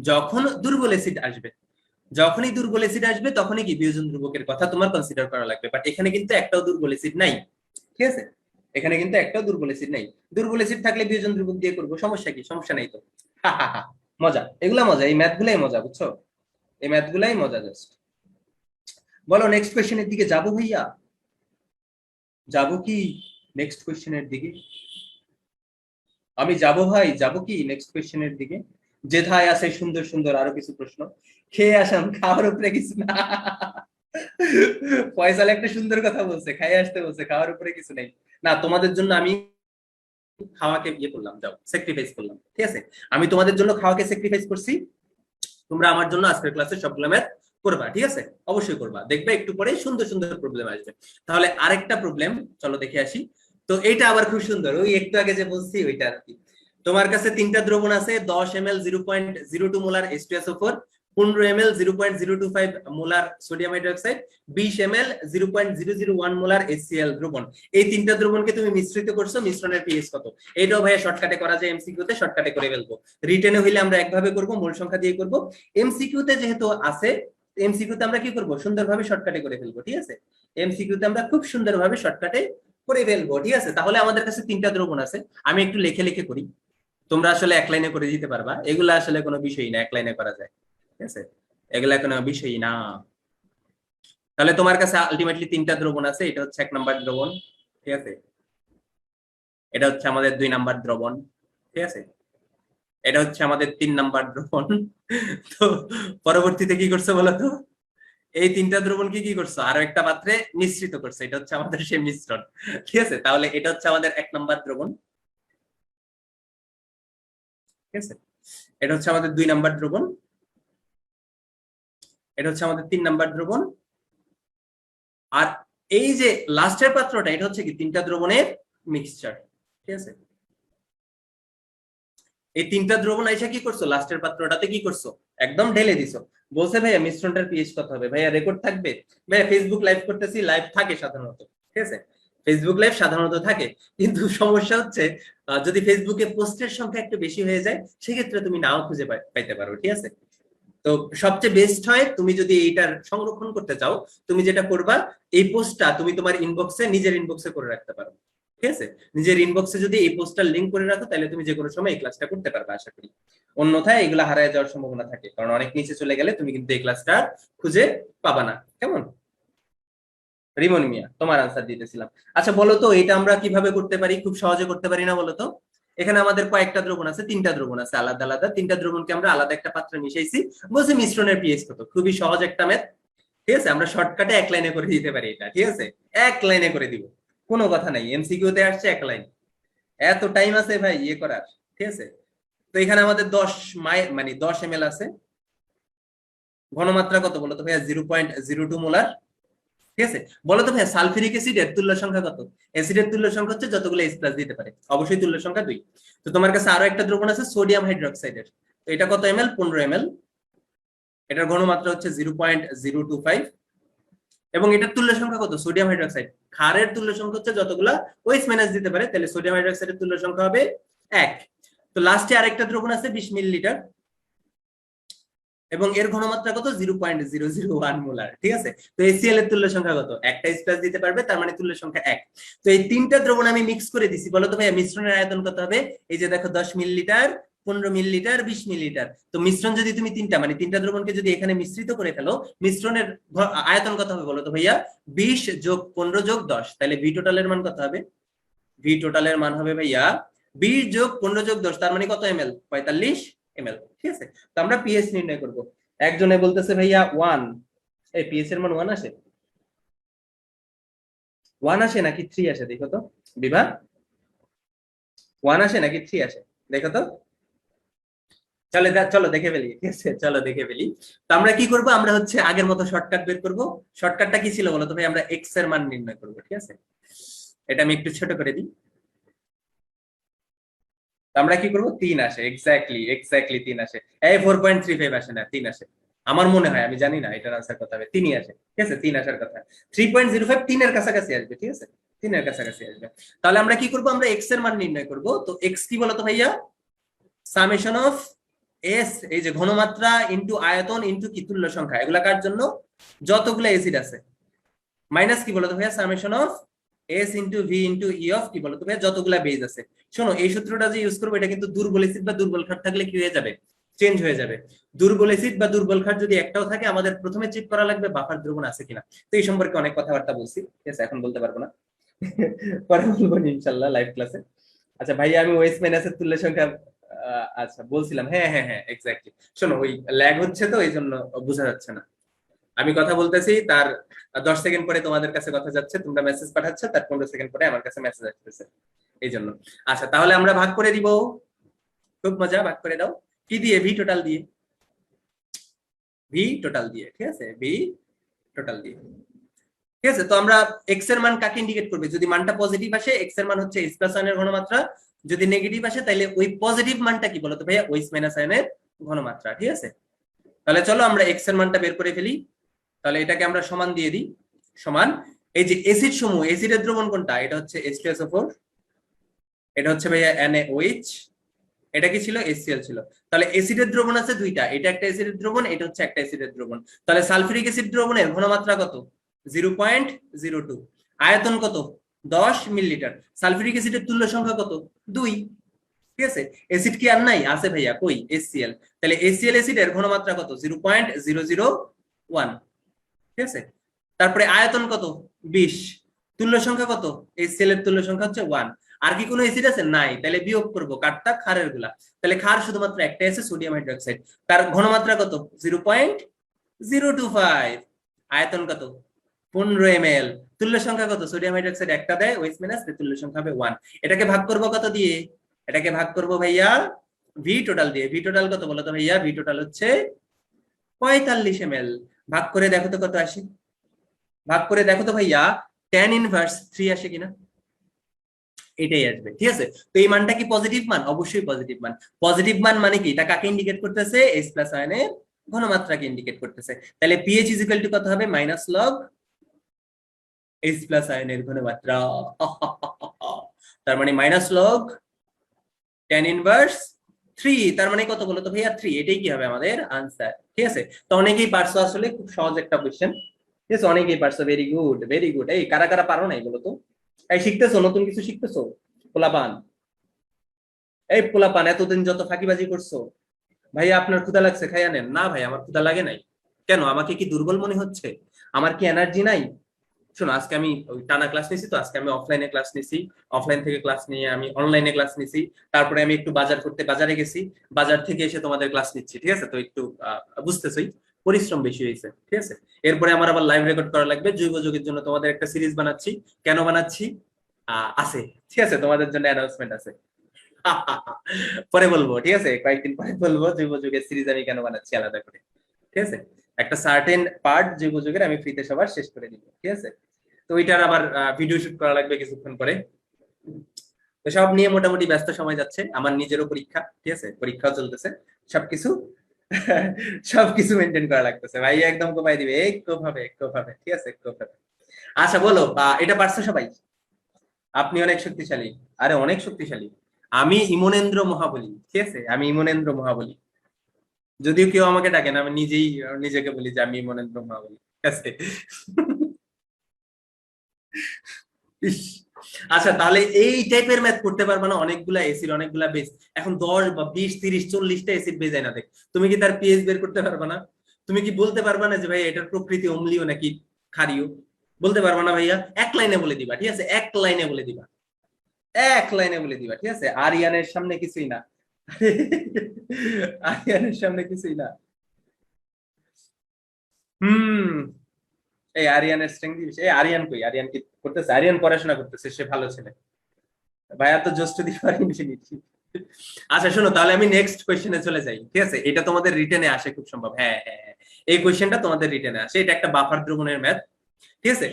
A: যখন দুর্বল অ্যাসিড আসবে। যখনই দুর্বল অ্যাসিড আসবে তখনই কি বিয়োজন ধ্রুবকের কথা তোমার কনসিডার করা লাগবে। বাট এখানে কিন্তু একটাও দুর্বল অ্যাসিড নাই, ঠিক আছে। এখানে কিন্তু একটাও দুর্বল অ্যাসিড নাই। দুর্বল অ্যাসিড থাকলে বিয়োজন ধ্রুবক দিয়ে করবো, সমস্যা কি? সমস্যা নাই তো। মজা, এগুলা মজা, এই ম্যাথ গুলাই মজা, বুঝছো? এই ম্যাথ গুলাই মজা জাস্ট। বলো নেক্সট কোয়েশ্চেনের দিকে যাবো ভাইয়া? যাবো কি নেক্সট কোয়েশ্চেনের দিকে? আমি যাব ভাই, যাব কি নেক্সট কোয়েশ্চেনের দিকে? যেথায় আছে সুন্দর সুন্দর আরো কিছু প্রশ্ন, খেয়ে আসাম, খাওয়ার উপরে কিছু না। ফয়সাল একটা সুন্দর কথা বলছে, খাই আসতে বলছে, খাওয়ার উপরে কিছু নেই। না, তোমাদের জন্য আমি খাওয়াকে ইয়ে করলাম, যাও স্যাক্রিফাইস করলাম, ঠিক আছে। আমি তোমাদের জন্য খাওয়াকে স্যাক্রিফাইস করছি, তোমরা আমার জন্য আজকের ক্লাসে সবগুলো ম্যাথ করবা, ঠিক আছে। অবশ্যই করবা, দেখবে একটু পরে সুন্দর সুন্দর প্রবলেম আসবে। তাহলে আরেকটা প্রবলেম চলো দেখে আসি। তো এইটা আবার খুব সুন্দর, ওই একটু আগে যে বলছি ওইটা আর কি। তোমার কাছে তিনটা দ্রবণ আছে, 10 ml 0.02 molar H2SO4, 15 ml 0.025 molar sodium hydroxide, 20 ml 0.001 molar HCl দ্রবণ। এই তিনটা দ্রবণকে তুমি মিশ্রিত করছো, মিশ্রণের পিএইচ কত? এটাও ভাইয়া শর্টকাটে করা যায়, এমসিকিউ তে শর্টকাটে করে ফেলবো। রিটেনে হইলে আমরা একভাবে করব, মূল সংখ্যা দিয়ে করব। এমসিকিউ তে যেহেতু আছে, এমসিকিউ তে আমরা কি করব? সুন্দরভাবে শর্টকাটে করে ফেলবো, ঠিক আছে। এমসিকিউ তে আমরা খুব সুন্দরভাবে শর্টকাটে করে ফেলবো, ঠিক আছে। তাহলে আমাদের কাছে তিনটা দ্রবণ আছে, আমি একটু লিখে লিখে করি, তোমরা আসলে এক লাইনে করে দিতে পারবা। এগুলা আসলে কোনো বিষয়ই না, এক লাইনে করা যায়, ঠিক আছে। এগুলা কোনো বিষয়ই না। তাহলে তোমার কাছে আলটিমেটলি তিনটা দ্রবণ আছে, এটা হচ্ছে 1 নাম্বার দ্রবণ, ঠিক আছে। এটা হচ্ছে আমাদের 2 নাম্বার দ্রবণ, ঠিক আছে। এটা হচ্ছে আমাদের 3 নাম্বার দ্রবণ। তো পরবর্তীতে কি করছে বলতো? এই তিনটা দ্রবণকে কি করছো? আরো একটা পাত্রে মিশ্রিত করছে, এটা হচ্ছে আমাদের সেই মিশ্রণ, ঠিক আছে। তাহলে এটা হচ্ছে আমাদের 1 নাম্বার দ্রবণ, ঠিক আছে। এটা হচ্ছে আমাদের 2 নাম্বার দ্রবণ, এটা হচ্ছে আমাদের 3 নাম্বার দ্রবণ। আর এই যে লাস্টের পাত্রটা, এটা হচ্ছে কি তিনটা দ্রবণের মিক্সচার, ঠিক আছে। এই তিনটা দ্রবণ আইসা কি করছো? লাস্টের পাত্রটাতে কি করছো? একদম ঢেলে দিছো। বলছে ভাইয়া মিশ্রণটার পিএইচ কত হবে? ভাইয়া রেকর্ড থাকবে? ভাইয়া ফেসবুক লাইভ করতেছি, লাইভ থাকে সাধারণত, ঠিক আছে। ফেসবুক লাইভ সাধারণত থাকে, কিন্তু সমস্যা হচ্ছে যদি ফেসবুকে পোস্টের সংখ্যা একটু বেশি হয়ে যায় সেক্ষেত্রে তুমি নাও খুঁজে পাইতে পারো, ঠিক আছে। তো সবচেয়ে বেস্ট হয় তুমি যদি এইটার সংরক্ষণ করতে চাও, তুমি যেটা করবা, এই পোস্টটা তুমি তোমার ইনবক্সে, নিজের ইনবক্সে করে রাখতে পারো, ঠিক আছে। নিজের ইনবক্সে যদি এই পোস্টটার লিংক করে রাখো তাহলে তুমি যে কোনো সময় এই ক্লাসটা করতে পারবে আশা করি। অন্যথায় এগুলা হারায় যাওয়ার সম্ভাবনা থাকে, কারণ অনেক নিচে চলে গেলে তুমি কিন্তু এই ক্লাসটা খুঁজে পাবা না। কেমন? রিমন মিয়া, তোমার আনসার দিতেছিলাম। আচ্ছা বলো তো, এটা আমরা কিভাবে করতে পারি? খুব সহজে করতে পারি না বলো তো? এখানে আমাদের কয়েকটা দ্রবণ আছে, তিনটা দ্রবণ আছে আলাদা আলাদা, তিনটা দ্রবণকে আমরা আলাদা একটা পাত্রে মিশাইছি, বলছি মিশ্রণের পিএইচ কত। খুবই সহজ একটা ম্যাথ, ঠিক আছে। আমরা শর্টকাটে এক লাইনে করে দিতে পারি এটা, ঠিক আছে। এক লাইনে করে দিব, কোনো কথা নাই। এমসিকিউ তে আসছে 1 লাইন, এত টাইম আছে ভাই ইয়ে করার, ঠিক আছে। তো এখানে আমাদের 10 ml আছে। ঘনমাত্রা কত বলো তো ভাইয়া? 0.02 মোলার, ঠিক আছে। বলো তো ভাইয়া সালফিউরিক অ্যাসিডের তুল্য সংখ্যা কত? অ্যাসিডের তুল্য সংখ্যা হচ্ছে যতগুলো H+ দিতে পারে, অবশ্যই তুল্য সংখ্যা 2। তো তোমার কাছে আরো একটা দ্রবণ আছে সোডিয়াম হাইড্রোক্সাইডের, তো এটা কত ml? 15 ml। এটার ঘনমাত্রা হচ্ছে 0.025, এবং এটার তুল্য সংখ্যা কত? সোডিয়াম হাইড্রোক্সাইড ক্ষারের তুল্য সংখ্যা হচ্ছে যতগুলা OH- দিতে পারে, তাহলে সোডিয়াম হাইড্রোক্সাইডের তুল্য সংখ্যা হবে 1। তো লাস্টে আরেকটা দ্রবণ আছে 20 মিলিলিটার, এবং এর ঘনমাত্রা কত? 0.001 মোলার, ঠিক আছে। তো HCl এর তুল্য সংখ্যা কত? একটা H+ দিতে পারবে, তার মানে তুল্য সংখ্যা 1। তো এই তিনটা দ্রবণ আমি মিক্স করে দিছি, বলো তো ভাইয়া মিশ্রণের আয়তন কত হবে? এই যে দেখো 10 মিলিলিটার, 15 মিলিলিটার, 20 মিলিলিটার। তো মিশ্রণ যদি তুমি তিনটা, মানে তিনটা দ্রবণকে যদি এখানে মিশ্রিত করে ফেলো, মিশ্রণের আয়তন কত হবে বলো তো ভাইয়া? 20 যোগ 15 যোগ 10, তাহলে ভি টোটালের মান কত হবে? ভি টোটালের মান হবে ভাইয়া 20 যোগ 15 যোগ 10, তার মানে কত ml? 45 ml, ঠিক আছে। তো আমরা পিএইচ নির্ণয় করব। একজনে বলতেছে ভাইয়া 1, এই পিএইচ এর মান 1 আসে? 1 আসে নাকি 3 আসে দেখো তো বিভা? 1 আসে নাকি 3 আসে দেখো তো? চলো দেখে ফেলি, ঠিক আছে, চলো দেখে ফেলি। তো আমরা কি করব, আমরা হচ্ছে আগের মতো শর্টকাট বের করব। শর্টকাটটা কি ছিল বলো তো ভাই? আমরা এক্স এর মান নির্ণয় করব, ঠিক আছে। এটা আমি একটু ছোট করে দিই। তো আমরা কি করব, 3 আসে, এক্স্যাক্টলি এক্স্যাক্টলি 3 আসে। এই 4.35 আসে না, 3 আসে। আমার মনে হয়, আমি জানি না এটার আনসার কত হবে, 3ই আসে, ঠিক আছে, 3 আসার কথা। 3.05 3 এর কাছাকাছি আসবে, ঠিক আছে, 3 এর কাছাকাছি আসবে। তাহলে আমরা কি করব, আমরা এক্স এর মান নির্ণয় করব। তো এক্স কি বলতো ভাইয়া? সামেশন অফ এস, এই যে ঘনমাত্রা ইনটু আয়তন ইনটু কি তুল্য সংখ্যা, এগুলা কার জন্য? যতগুলো এসিড আছে, মাইনাস কি বলতো ভাইয়া? Summation of S into V into E of কি বলতো ভাইয়া? যতগুলা বেজ আছে। শোনো, এই সূত্রটা যে ইউজ করবো, এটা কিন্তু দুর্বল এসিড বা দুর্বল ক্ষার থাকলে কি হয়ে যাবে? চেঞ্জ হয়ে যাবে। দুর্বল এসিড বা দুর্বল ক্ষার যদি একটাও থাকে, আমাদের প্রথমে চেক করা লাগবে বাফার দ্রবণ আছে কিনা। তো এই সম্পর্কে অনেক কথাবার্তা বলছি, ঠিক আছে, এখন বলতে পারবো না। পরে বলবো ইনশাল্লাহ লাইভ ক্লাসে। আচ্ছা ভাইয়া, আমি ওয়েস্ট মাইনাসের তুল্য সংখ্যা আচ্ছা বলছিলাম, হ্যাঁ হ্যাঁ হ্যাঁ এক্স্যাক্টলি। শোনো, ওই ল্যাগ হচ্ছে তো এই জন্য বোঝা যাচ্ছে না। আমি কথা বলতেছি, তার 10 সেকেন্ড পরে তোমাদের কাছে কথা যাচ্ছে, তোমরা মেসেজ পাঠাচ্ছ, তার 15 সেকেন্ড পরে আমার কাছে মেসেজ আসতেছে, এই জন্য। আচ্ছা, তাহলে আমরা ভাগ করে দিব। খুব মজা, ভাগ করে দাও। কি দিয়ে? ভি টোটাল দিয়ে। ভি টোটাল দিয়ে, ঠিক আছে, ভি টোটাল দিয়ে। ঠিক আছে, তো আমরা এক্স এর মান কাকে ইন্ডিকেট করবে? যদি মানটা পজিটিভ আসে, এক্স এর মান হচ্ছে এস প্লাস আয়নের ঘনমাত্রা। যদি নেগেটিভ আসে, তাহলে ওই পজিটিভ মানটা কি বলতো ভাইয়া? ওই মাইনাস আয়নের ঘনমাত্রা, ঠিক আছে। তাহলে চলো আমরা এক্স এর মানটা বের করে ফেলি। তাহলে এটাকে আমরা সমান দিয়ে দিই। সমান, এই যে এসিড সমূহ, এসিডের দ্রবণ কোনটা? এটা হচ্ছে H2SO4, এটা হচ্ছে ভাইয়া NaOH, এটা কি ছিল? HCl ছিল। তাহলে এসিডের দ্রবণ আছে দুইটা, এটা একটা এসিডের দ্রবণ, এটা হচ্ছে একটা এসিডের দ্রবণ। তাহলে সালফিউরিক অ্যাসিড দ্রবণের ঘনমাত্রা কত? 0.02। আয়তন কত? 10 মিলিলিটার। সালফিউরিক অ্যাসিডের তুল্য সংখ্যা কত? 2। ঠিক আছে। এসিড কি আর নাই? আছে ভাইয়া, কই? HCl। তাহলে HCl এসিডের ঘনমাত্রা কত? 0.001। ঠিক আছে। তারপরে আয়তন কত? 20। তুল্য সংখ্যা কত? HCl এর তুল্য সংখ্যা হচ্ছে 1। আর কি কোনো অ্যাসিড আছে? নাই। তাহলে বিয়োগ করব কারটা? ক্ষারের গুলা। তাহলে ক্ষার শুধুমাত্র একটা আছে, সোডিয়াম হাইড্রোক্সাইড। তার ঘনমাত্রা কত? 0.025। আয়তন কত? 15 ml। তুল্য সংখ্যা কত? সোডিয়াম হাইড্রোক্সাইড একটা দেয়, ওএইচ মাইনাস, তুল্য সংখ্যা হবে 1। এটাকে ভাগ করব কত দিয়ে? এটাকে ভাগ করব ভাইয়া ভি টোটাল দিয়ে। ভি টোটাল কত বলো তো ভাইয়া? ভি টোটাল হচ্ছে 45 ml। ভাগ করে দেখো তো কত আসে। ভাগ করে দেখো তো ভাইয়া, tan ইনভার্স 3 আসে কিনা? এটাই আসবে, ঠিক আছে। তো এই মানটা কি পজিটিভ মান? অবশ্যই পজিটিভ মান। পজিটিভ মান মানে কি? এটা কাকে ইন্ডিকেট করতেছে? H প্লাস আয়নের ঘনমাত্রাকে ইন্ডিকেট করতেছে। তাহলে পিএইচ ইজ ইকুয়াল টু কত হবে? মাইনাস লগ H প্লাস আয়নের ঘনমাত্রা। তার মানে মাইনাস লগ tan ইনভার্স 3। তার মানে কত বলো তো ভাইয়া? 3। এটাই কি হবে আমাদের আনসার, ঠিক আছে। তো অনেকেই পারছো, আসলে খুব সহজ একটা কোশ্চেন, ঠিক আছে, অনেকেই পারছো। Very good, very good. এই কারা কারা পারো নাই বলো তো? এই শিখতেছো, নতুন কিছু শিখতেছো? পোলাপান, এই পোলাপান, এতদিন যত ফাঁকিবাজি করছো। ভাইয়া আপনার ক্ষুধা লাগছে, খাইয়া নেন। না ভাই, আমার ক্ষুধা লাগে নাই। কেন? আমাকে কি দুর্বল মনে হচ্ছে? আমার কি এনার্জি নাই? শোনো, আজকে আমি ওই টানা ক্লাস নিছি, তো আজকে আমি অফলাইনে ক্লাস নিছি। অফলাইন থেকে ক্লাস নিয়ে আমি অনলাইনে ক্লাস নিছি। তারপরে আমি একটু বাজার করতে বাজারে গেছি। বাজার থেকে এসে তোমাদের ক্লাস নিচ্ছি, ঠিক আছে। তো একটু বুঝতেছই, পরিশ্রম বেশি হয়েছে, ঠিক আছে। এরপরে আমার আবার লাইভ রেকর্ড করা লাগবে। জৈব যুগের জন্য তোমাদের একটা সিরিজ বানাচ্ছি। কেন বানাচ্ছি? আছে, ঠিক আছে, তোমাদের জন্য অ্যানাউন্সমেন্ট আছে। পরে বলবো, ঠিক আছে, কয়েকদিন পরে বলবো জৈব যুগের সিরিজ আমি কেন বানাচ্ছি আলাদা করে, ঠিক আছে। একটা সার্টেন পার্ট জৈব যুগের আমি ফ্রিতে সবার শেষ করে দিব, ঠিক আছে। তো ওইটার আবার ভিডিও শুট করা লাগবে কিছুক্ষণ পরে। তো সব নিয়ে মোটামুটি ব্যস্ত সময় যাচ্ছে। আমার নিজেরও পরীক্ষা, ঠিক আছে, পরীক্ষাও চলতেছে। সবকিছু সবকিছু মেনটেন করা লাগতেছে ভাই, একদম কোপাই দিবে একটু ভাবে, একটু ভাবে, ঠিক আছে, একটু ভাবে। আচ্ছা বলো, এটা পারছো সবাই? আপনি অনেক শক্তিশালী। আরে অনেক শক্তিশালী। আমি ইমনেন্দ্র মহাবলী, ঠিক আছে, আমি ইমনেন্দ্র মহাবলী। যদিও কেউ আমাকে ডাকে না, আমি নিজেই নিজেকে বলি যে আমি ইমনেন্দ্র মহাবলী, ঠিক আছে। ইস। আচ্ছা, তাহলে এই টাইপের ম্যাথ করতে পারবা না? অনেকগুলা এসিড, অনেকগুলা বেস, এখন 10 বা 20 30 40টা এসিড বেস না দেখ, তুমি কি তার পিএইচ বের করতে পারবা না? তুমি কি বলতে পারবা না যে ভাই এটার প্রকৃতি অম্লীয় নাকি ক্ষারীয়? বলতে পারবা না ভাইয়া? এক লাইনে বলে দিবা, ঠিক আছে, এক লাইনে বলে দিবা। এক লাইনে বলে দিবা, ঠিক আছে। আরিয়ানের সামনে কিছুই না। আরিয়ানের সামনে কিছুই না। হুম। এই আরিয়ানের স্ট্রেংথ, এই আরিয়ান কই? আরিয়ান কি করতেছে? আরিয়ান পড়াশোনা করতেছে, সে ভালো ছেলে। ভাইয়া তো জোস টু দি পার ইনফিনিটি। আচ্ছা শোনো, তাহলে আমি নেক্সট কোয়েশ্চেনে চলে যাই, ঠিক আছে? এটা তোমাদের রিটেনে আসে খুব সম্ভব, হ্যাঁ হ্যাঁ হ্যাঁ, এই কোয়েশ্চেনটা তোমাদের রিটেনে আসে, এটা একটা বাফার দ্রবণের ম্যাথ, ঠিক আছে?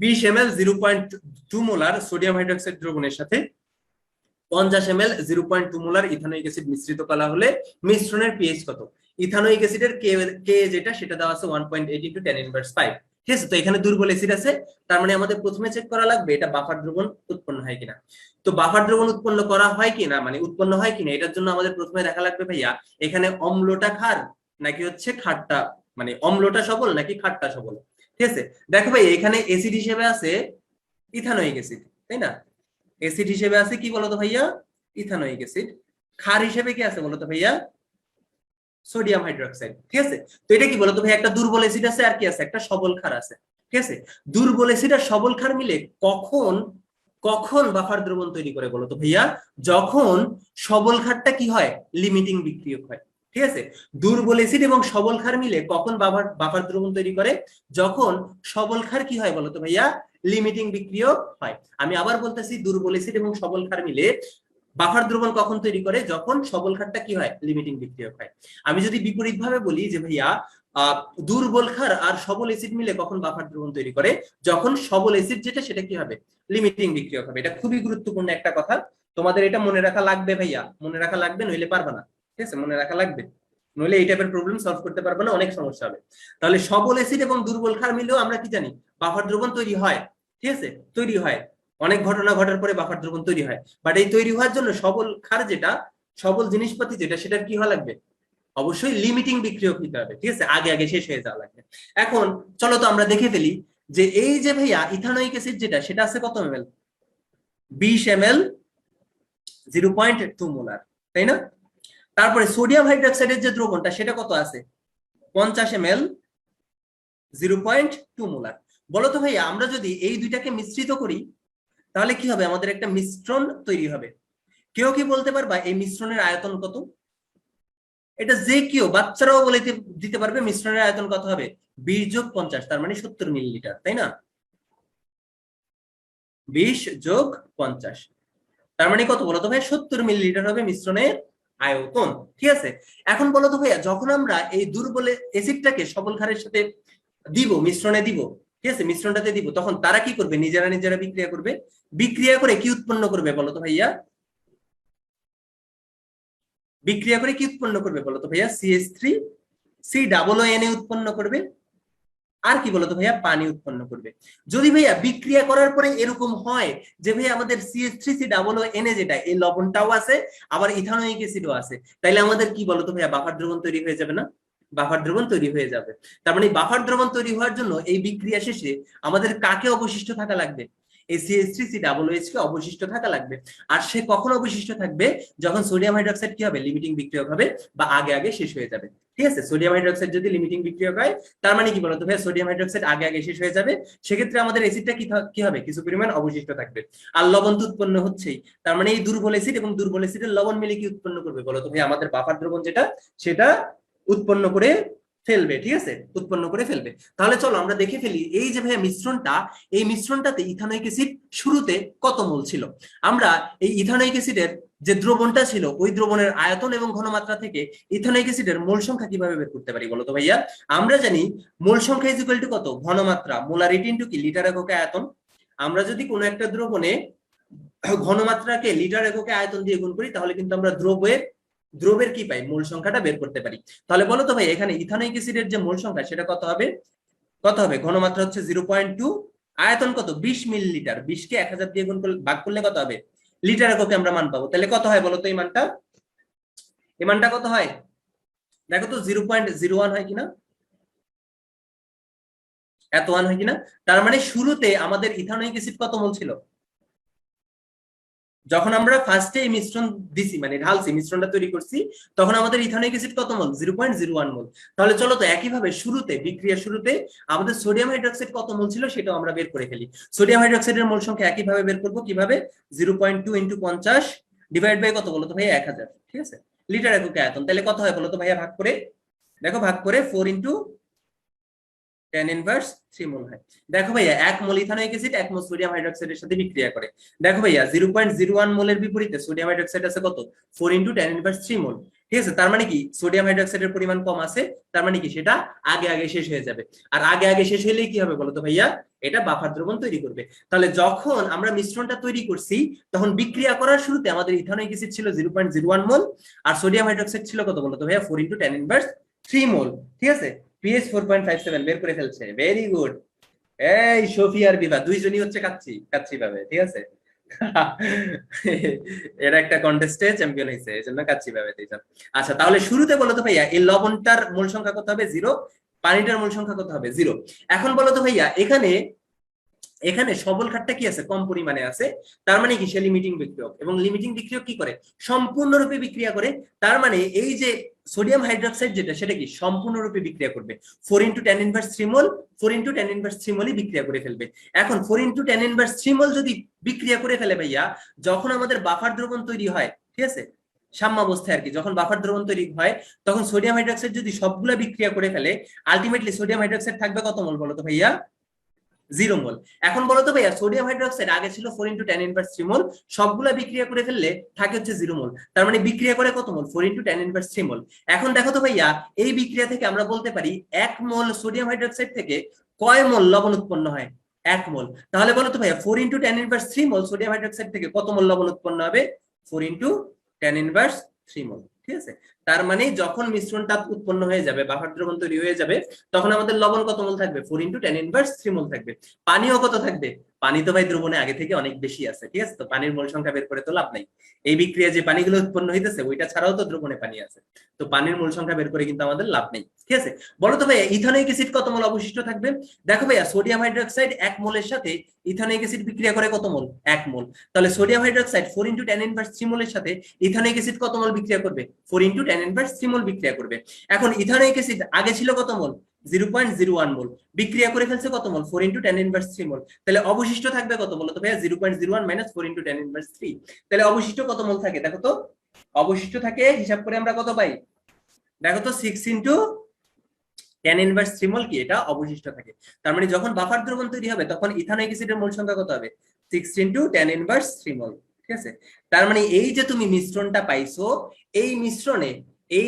A: 20 ml 0.2 মোলার সোডিয়াম হাইড্রোক্সাইড দ্রবণের সাথে 50 ml 0.2 মোলার ইথানোয়িক অ্যাসিড মিশ্রিত করা হলে মিশ্রণের পিএইচ কত? ইথানোয়িক অ্যাসিডের কে যেটা সেটা দেওয়া আছে 1.8 × 10⁻⁵, ঠিক আছে? তো এখানে দুর্বল অ্যাসিড আছে, তার মানে আমাদের প্রথমে চেক করা লাগবে এটা বাফার দ্রবণ উৎপন্ন হয় কিনা। তো বাফার দ্রবণ উৎপন্ন করা হয় কিনা, মানে উৎপন্ন হয় কিনা, এটার জন্য আমাদের প্রথমে দেখা লাগবে ভাইয়া এখানে অম্লটা ক্ষার নাকি হচ্ছে খাটটা, মানে অম্লটা সবল নাকি খাটটা সবল, ঠিক আছে? দেখো ভাই এখানে অ্যাসিড হিসেবে আছে ইথানোয়িক অ্যাসিড, তাই না? অ্যাসিড হিসেবে আছে কি বলতো ভাইয়া? Ethanoic acid. ক্ষার হিসেবে কি আছে বলতো ভাইয়া? সোডিয়াম হাইড্রোক্সাইড, ঠিক আছে? তো এটা কি বলতো ভাই, একটা দুর্বল অ্যাসিড আছে আর কি আছে, একটা সবল ক্ষার আছে, ঠিক আছে? দুর্বল অ্যাসিড আর সবল ক্ষার মিলে কখন কখন বাফার দ্রবণ তৈরি করে বলতো ভাইয়া? যখন সবল ক্ষারটা কি হয়, লিমিটিং বিক্রিয়ক হয়, ঠিক আছে? দুর্বল অ্যাসিড এবং সবল ক্ষার মিলে কখন বাফার বাফার দ্রবণ তৈরি করে? যখন সবল ক্ষার কি হয় বলতো ভাইয়া? লিমিটিং বিক্রিয়ক হয়। আমি আবার বলতেছি, দুর্বল অ্যাসিড এবং সবল ক্ষার মিলে বাফার দ্রবণ কখন তৈরি করে? যখন সবল ক্ষারটা কি হয়, লিমিটিং বিক্রিয়ক হয়। আমি যদি বিপরীত ভাবে বলি যে ভাইয়া দুর্বল ক্ষার আর সবল অ্যাসিড মিলে কখন বাফার দ্রবণ তৈরি করে? যখন সবল অ্যাসিড যেটা সেটা কি হবে, লিমিটিং বিক্রিয়ক হবে। এটা খুবই গুরুত্বপূর্ণ একটা কথা, তোমাদের এটা মনে রাখা লাগবে ভাইয়া, মনে রাখা লাগবে, নইলে পারবে না, ঠিক আছে? মনে রাখা লাগবে, নইলে এই টাইপের প্রবলেম সলভ করতে পারবে না, অনেক সমস্যা হবে। তাহলে সবল অ্যাসিড এবং দুর্বল ক্ষার মিলেও আমরা কি জানি, বাফার দ্রবণ তৈরি হয়, ঠিক আছে? তৈরি হয়, অনেক ঘটনা ঘটার পরে বাফার দ্রবণ তৈরি হয়। বাট এই তৈরি হওয়ার জন্য সবল ক্ষার যেটা, সবল জিনিসপাতি যেটা, সেটার কি হওয়া লাগবে? অবশ্যই লিমিটিং বিক্রিয়ক হতে হবে, ঠিক আছে? আগে আগে শেষ হয়ে যাওয়া লাগবে। এখন চলো তো আমরা দেখে ফেলি যে এই যে ভাইয়া ইথানোয়িক অ্যাসিড যেটা, সেটা আছে কত ml? 20 ml 0.2 মোলার, তাই না? তারপরে সোডিয়াম হাইড্রোক্সাইডের যে দ্রবণটা সেটা কত আছে? 50 ml 0.2 মোলার। বলো তো ভাইয়া, আমরা যদি এই দুইটাকে মিশ্রিত করি তাহলে কি হবে? আমাদের একটা মিশ্রণ তৈরি হবে। কেউ কি বলতে পারবা এই মিশ্রণের আয়তন কত? এটা যে কেউ, বাচ্চারাও বলে দিতে পারবে মিশ্রণের আয়তন কত হবে? 20 + 50, তার মানে 70 মিলিলিটার, তাই না? 20 + 50, তার মানে কত বলতো ভাই? 70 মিলিলিটার হবে মিশ্রণের আয়তন, ঠিক আছে? এখন বলতো ভাইয়া, যখন আমরা এই দুর্বল অ্যাসিডটাকে সবল ক্ষারের সাথে দিব, মিশ্রণে দিব, ঠিক আছে, মিশ্রণটাতে দিব, তখন তারা কি করবে? নিজেরা নিজেরা বিক্রিয়া করবে। বিক্রিয়া করে কি উৎপন্ন করবে বলতো ভাইয়া? বিক্রিয়া করে কি উৎপন্ন করবে বলতো ভাইয়া? CH3 COO উৎপন্ন করবে। আর কি বলতো ভাইয়া? পানি উৎপন্ন করবে। যদি ভাইয়া বিক্রিয়া করার পরে এরকম হয় যে ভাইয়া আমাদের CH3COO যেটা, এই লবণটাও আছে, আবার ইথানোয়িক অ্যাসিডও আছে, তাইলে আমাদের কি বলতো ভাইয়া? বাফার দ্রবণ তৈরি হয়ে যাবে না? বাফার দ্রবণ তৈরি হয়ে যাবে। তার মানে বাফার দ্রবণ তৈরি হওয়ার জন্য এই বিক্রিয়া শেষে আমাদের কাকে অবশিষ্ট থাকা লাগবে? এই CH3COOH কে অবশিষ্ট থাকা লাগবে। আর সে কখন অবশিষ্ট থাকবে? যখন সোডিয়াম হাইড্রোক্সাইড কি হবে, লিমিটিং বিক্রিয়ক হবে, বা আগে আগে শেষ হয়ে যাবে, ঠিক আছে? সোডিয়াম হাইড্রোক্সাইড যদি লিমিটিং বিক্রিয়ক হয়, তার মানে কি বলতো ভাই? সোডিয়াম হাইড্রোক্সাইড আগে আগে শেষ হয়ে যাবে, সেক্ষেত্রে আমাদের অ্যাসিডটা কি হবে? কিছু পরিমাণ অবশিষ্ট থাকবে। আর লবণ তো উৎপন্ন হচ্ছেই, তার মানে এই দুর্বল অ্যাসিড এবং দুর্বল অ্যাসিডের লবণ মিলে কি উৎপন্ন করবে বলতো ভাই? আমাদের বাফার দ্রবণ যেটা, সেটা উৎপন্ন করে ফেলবে, ঠিক আছে? উৎপন্ন করে ফেলবে। তাহলে চলো আমরা দেখে ফেলি এই যে ভাইয়া মিশ্রণটা, এই মিশ্রণটাতে ইথানোয়িক অ্যাসিড শুরুতে কত মোল ছিল। আমরা এই ইথানোয়িক অ্যাসিডের যে দ্রবণটা ছিল, ওই দ্রবণের আয়তন এবং ঘনমাত্রা থেকে ইথানোয়িক অ্যাসিডের মোল সংখ্যা কিভাবে বের করতে পারি বলতো ভাইয়া? আমরা জানি মোল সংখ্যা ইজ ইকুয়াল টু কত? ঘনমাত্রা, মোলারিটি ইনটু কি? লিটার এককে আয়তন। আমরা যদি কোনো একটা দ্রবণে ঘনমাত্রাকে লিটার এককে আয়তন দিয়ে গুণ করি, তাহলে কিন্তু আমরা দ্রবের কি পাই? মোল সংখ্যাটা বের করতে পারি। তাহলে বলো তো ভাই, এখানে ইথানোয়িক অ্যাসিডের যে মোল সংখ্যা সেটা কত হবে? কত হবে? ঘনমাত্রা হচ্ছে 0.2, আয়তন কত? 20 মিলিলিটার। 20 কে 1000 দিয়ে গুণ করলে, ভাগ করলে কত হবে? লিটার এককে আমরা মান পাবো। তাহলে কত হয় বলো তো এই মানটা? এই মানটা কত হয়? দেখো তো 0.01 হয় কিনা, এত ওয়ান হয় কিনা। তার মানে শুরুতে আমাদের ইথানোয়িক অ্যাসিড কত মোল ছিল? যখন আমরা ফার্স্টে এই মিশ্রণ দিছি, মানে ঢালছি, মিশ্রণটা তৈরি করছি, তখন আমাদের ইথানোয়িক অ্যাসিড কত মোল? 0.01 মোল। তাহলে চলো তো একইভাবে শুরুতে, বিক্রিয়ার শুরুতে আমাদের সোডিয়াম হাইড্রোক্সাইড কত মোল ছিল সেটাও আমরা বের করে ফেলি। সোডিয়াম হাইড্রোক্সাইডের মোল সংখ্যা একইভাবে বের করবো। কিভাবে? 0.2 × 50 ডিভাইড বাই কত বলতো ভাইয়া? 1000, ঠিক আছে? লিটার এককে আয়তন। তাহলে কত হয় বলতো ভাইয়া? ভাগ করে দেখো, ভাগ করে 4 × tan ইনভার্স 3 মোল হয়। দেখো ভাইয়া 1 মোল ইথানোয়িক অ্যাসিড 1 মোল সোডিয়াম হাইড্রোক্সাইডের সাথে বিক্রিয়া করে। দেখো ভাইয়া 0.01 মোলের বিপরীতে সোডিয়াম হাইড্রোক্সাইড আছে কত 4 tan ইনভার্স 3 মোল। ঠিক আছে, তার মানে কি সোডিয়াম হাইড্রোক্সাইডের পরিমাণ কম আছে, তার মানে কি সেটা আগে আগে শেষ হয়ে যাবে। আর আগে আগে শেষ হলে কি হবে বলতো ভাইয়া, এটা বাফার দ্রবণ তৈরি করবে। তাহলে যখন আমরা মিশ্রণটা তৈরি করছি তখন বিক্রিয়া করার শুরুতে আমাদের ইথানোয়িক অ্যাসিড ছিল 0.01 মোল আর সোডিয়াম হাইড্রোক্সাইড ছিল কত বলতো ভাইয়া 4 tan ইনভার্স 3 মোল। ঠিক আছে, পিএইচ 4.57 বের করে ফেলছে, ভেরি গুড। এই সফি আর বিভা দুইজনই হচ্ছে কাচ্চি কাচ্চি পাবে। ঠিক আছে এরা একটা কন্টেস্টে চ্যাম্পিয়ন হয়েছে, এই জন্য কাচ্চি পাবে দুইজন। আচ্ছা তাহলে শুরুতে বলো তো ভাইয়া এই লবণটার মূল সংখ্যা কত হবে 0, পানিটার মূল সংখ্যা কত হবে 0। এখন বলো তো ভাইয়া এখানে এখানে সবল ঘাটটা কি আছে কম পরিমাণে আছে, তার মানে কি সে লিমিটিং বিক্রিয়ক, এবং লিমিটিং বিক্রিয়ক কি করে সম্পূর্ণরূপে বিক্রিয়া করে। তার মানে এই যে সোডিয়াম হাইড্রোক্সাইড যেটা সেটা কি সম্পূর্ণরূপে বিক্রিয়া করবে 4 tan ইনভার্স 3 মোল, 4 tan ইনভার্স 3 মোলই বিক্রিয়া করে ফেলবে। এখন 4 tan ইনভার্স 3 মোল যদি বিক্রিয়া করে ফেলে ভাইয়া, যখন আমাদের বাফার দ্রবণ তৈরি হয়, ঠিক আছে সাম্যাবস্থায় আর কি, যখন বাফার দ্রবণ তৈরি হয় তখন সোডিয়াম হাইড্রোক্সাইড যদি সবগুলা বিক্রিয়া করে ফেলে, আলটিমেটলি সোডিয়াম হাইড্রোক্সাইড থাকবে কত মোল বলো তো ভাইয়া 0 মোল। এখন বলো তো ভাইয়া সোডিয়াম হাইড্রোক্সাইড আগে ছিল 4 tan ইনভার্স 3 মোল, সবগুলা বিক্রিয়া করে ফেললে থাকে হচ্ছে 0 মোল, তার মানে বিক্রিয়া করে কত মোল 4 tan ইনভার্স 3 মোল। এখন দেখো তো ভাইয়া এই বিক্রিয়া থেকে আমরা বলতে পারি 1 মোল সোডিয়াম হাইড্রোক্সাইড থেকে কয় মোল লবণ উৎপন্ন হয় 1 মোল। তাহলে বলো তো ভাইয়া 4 tan ইনভার্স 3 মোল সোডিয়াম হাইড্রোক্সাইড থেকে কত মোল লবণ উৎপন্ন হবে 4 tan ইনভার্স 3 মোল। ঠিক আছে, তার মানে যখন মিশ্রণটা উৎপন্ন হয়ে যাবে বাফার দ্রবণ তৈরি হয়ে যাবে তখন আমাদের লবণ কত মোল থাকবে 4 tan ইনভার্স 3 মোল থাকবে। পানিও কত থাকবে, পানি তো ভাই দ্রবণে আগে থেকে অনেক বেশি আছে। ঠিক আছে, তো পানির মোল সংখ্যা বের করে তো লাভ নাই, এই বিক্রিয়া যে পানিগুলো উৎপন্ন হইতেছে ওইটা ছাড়াও তো দ্রবণে পানি আছে, তো পানির মোল সংখ্যা বের করে কিন্তু আমাদের লাভ নেই। ঠিক আছে, বলো তো ভাইয়া ইথানোয়িক অ্যাসিড কত মোল অবশিষ্ট থাকবে। দেখো ভাইয়া সোডিয়াম হাইড্রোক্সাইড 1 মোলের সাথে ইথানোয়িক অ্যাসিড বিক্রিয়া করে কত মোল 1 মোল, তাহলে সোডিয়াম হাইড্রোক্সাইড 4 tan ইনভার্স 3 মোলের সাথে ইথানোয়িক অ্যাসিড কত মোল বিক্রিয়া করবে 4 tan ইনভার্স 3 মোল বিক্রিয়া করবে। এখন ইথানোয়িক অ্যাসিড আগে ছিল কত মোল 0.01 মোল, বিক্রিয়া করে ফেলছে কত মোল 4 tan ইনভার্স 3 মোল, তাহলে অবশিষ্ট থাকবে কত বলো তো ভাইয়া 0.01 মাইনাস 4 tan ইনভার্স 3, তাহলে অবশিষ্ট কত মোল থাকে দেখো তো, অবশিষ্ট থাকে হিসাব করে আমরা কত পাই দেখো তো 6 tan ইনভার্স 3 মোল কি এটা অবশিষ্ট থাকে। তার মানে যখন বাফার দ্রবণ তৈরি হবে তখন ইথানোয়িক অ্যাসিডের মোল সংখ্যা কত হবে 6 tan ইনভার্স 3 মোল। ঠিক আছে, তার মানে এই যে তুমি মিশ্রণটা পাইছো এই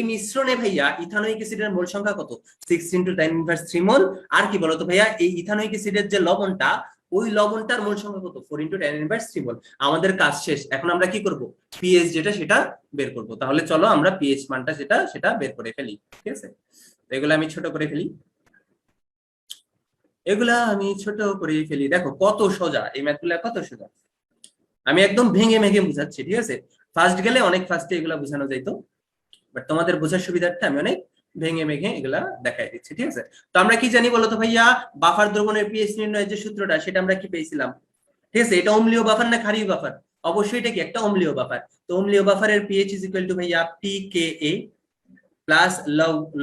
A: মিশ্রণে ভাইয়া ইথানোয়িক অ্যাসিডের মোল সংখ্যা কত 6 tan ইনভার্স 3 মোল। আর কি বলতো ভাইয়া এই ইথানোয়িক অ্যাসিডের যে লবণটা ওই লবণটার মোল সংখ্যা কত 4 tan ইনভার্স 3 মোল। আমাদের কাজ শেষ, এখন আমরা কি করব পিএইচ যেটা সেটা বের করব। তাহলে চলো আমরা পিএইচ মানটা সেটা বের করে ফেলি। ঠিক আছে, এগুলো আমি ছোট করে ফেলি, দেখো কত সোজা এই ম্যাথগুলো, কত সোজা, আমি একদম ভেঙে ভেঙে বুঝাচ্ছি। ঠিক আছে, ফার্স্ট গেলে অনেক ফার্স্টে এগুলা বোঝানো যাইতো, বাট তোমাদের বোঝার সুবিধার্থে আমি অনেক ভেঙে ভেঙে এগুলা দেখাই দিচ্ছি। ঠিক আছে, তো আমরা কি জানি বলতো ভাইয়া বাফার দ্রবণের পিএইচ নির্ণয়ের যে সূত্রটা সেটা আমরা কি পেয়েছিলাম। ঠিক আছে, এটা অম্লীয় বাফার না ক্ষারীয় বাফার, অবশ্যই এটা কি একটা অম্লীয় বাফার। তো অম্লীয় বাফারের পিএইচ ইজ ইকুয়াল টু ভাইয়া pKa প্লাস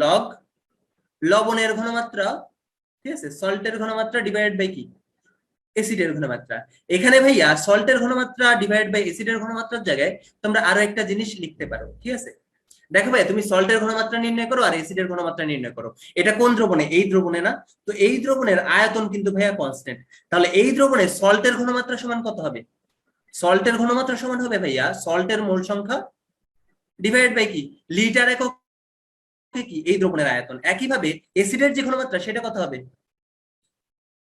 A: লগ লবণের ঘনমাত্রা, ঠিক আছে সল্টের ঘনমাত্রা ডিভাইডেড বাই কি অ্যাসিডের ঘনমাত্রা। এখানে ভাইয়া সল্টের ঘনমাত্রা ডিভাইড বাই অ্যাসিডের ঘনমাত্রার জায়গায় তোমরা আরো একটা জিনিস লিখতে পারো। ঠিক আছে, দেখো ভাই তুমি সল্টের ঘনমাত্রা নির্ণয় করো আর অ্যাসিডের ঘনমাত্রা নির্ণয় করো, এটা কোন দ্রবণে এই দ্রবণে না, তো এই দ্রবণের আয়তন কিন্তু ভাইয়া কনস্ট্যান্ট, তাহলে এই দ্রবণে সল্টের ঘনমাত্রা সমান কত হবে, সল্টের ঘনমাত্রা সমান হবে ভাইয়া সল্টের মোল সংখ্যা ডিভাইড বাই কি লিটার একক কি এই দ্রবণের আয়তন। একইভাবে অ্যাসিডের যে ঘনমাত্রা সেটা কত হবে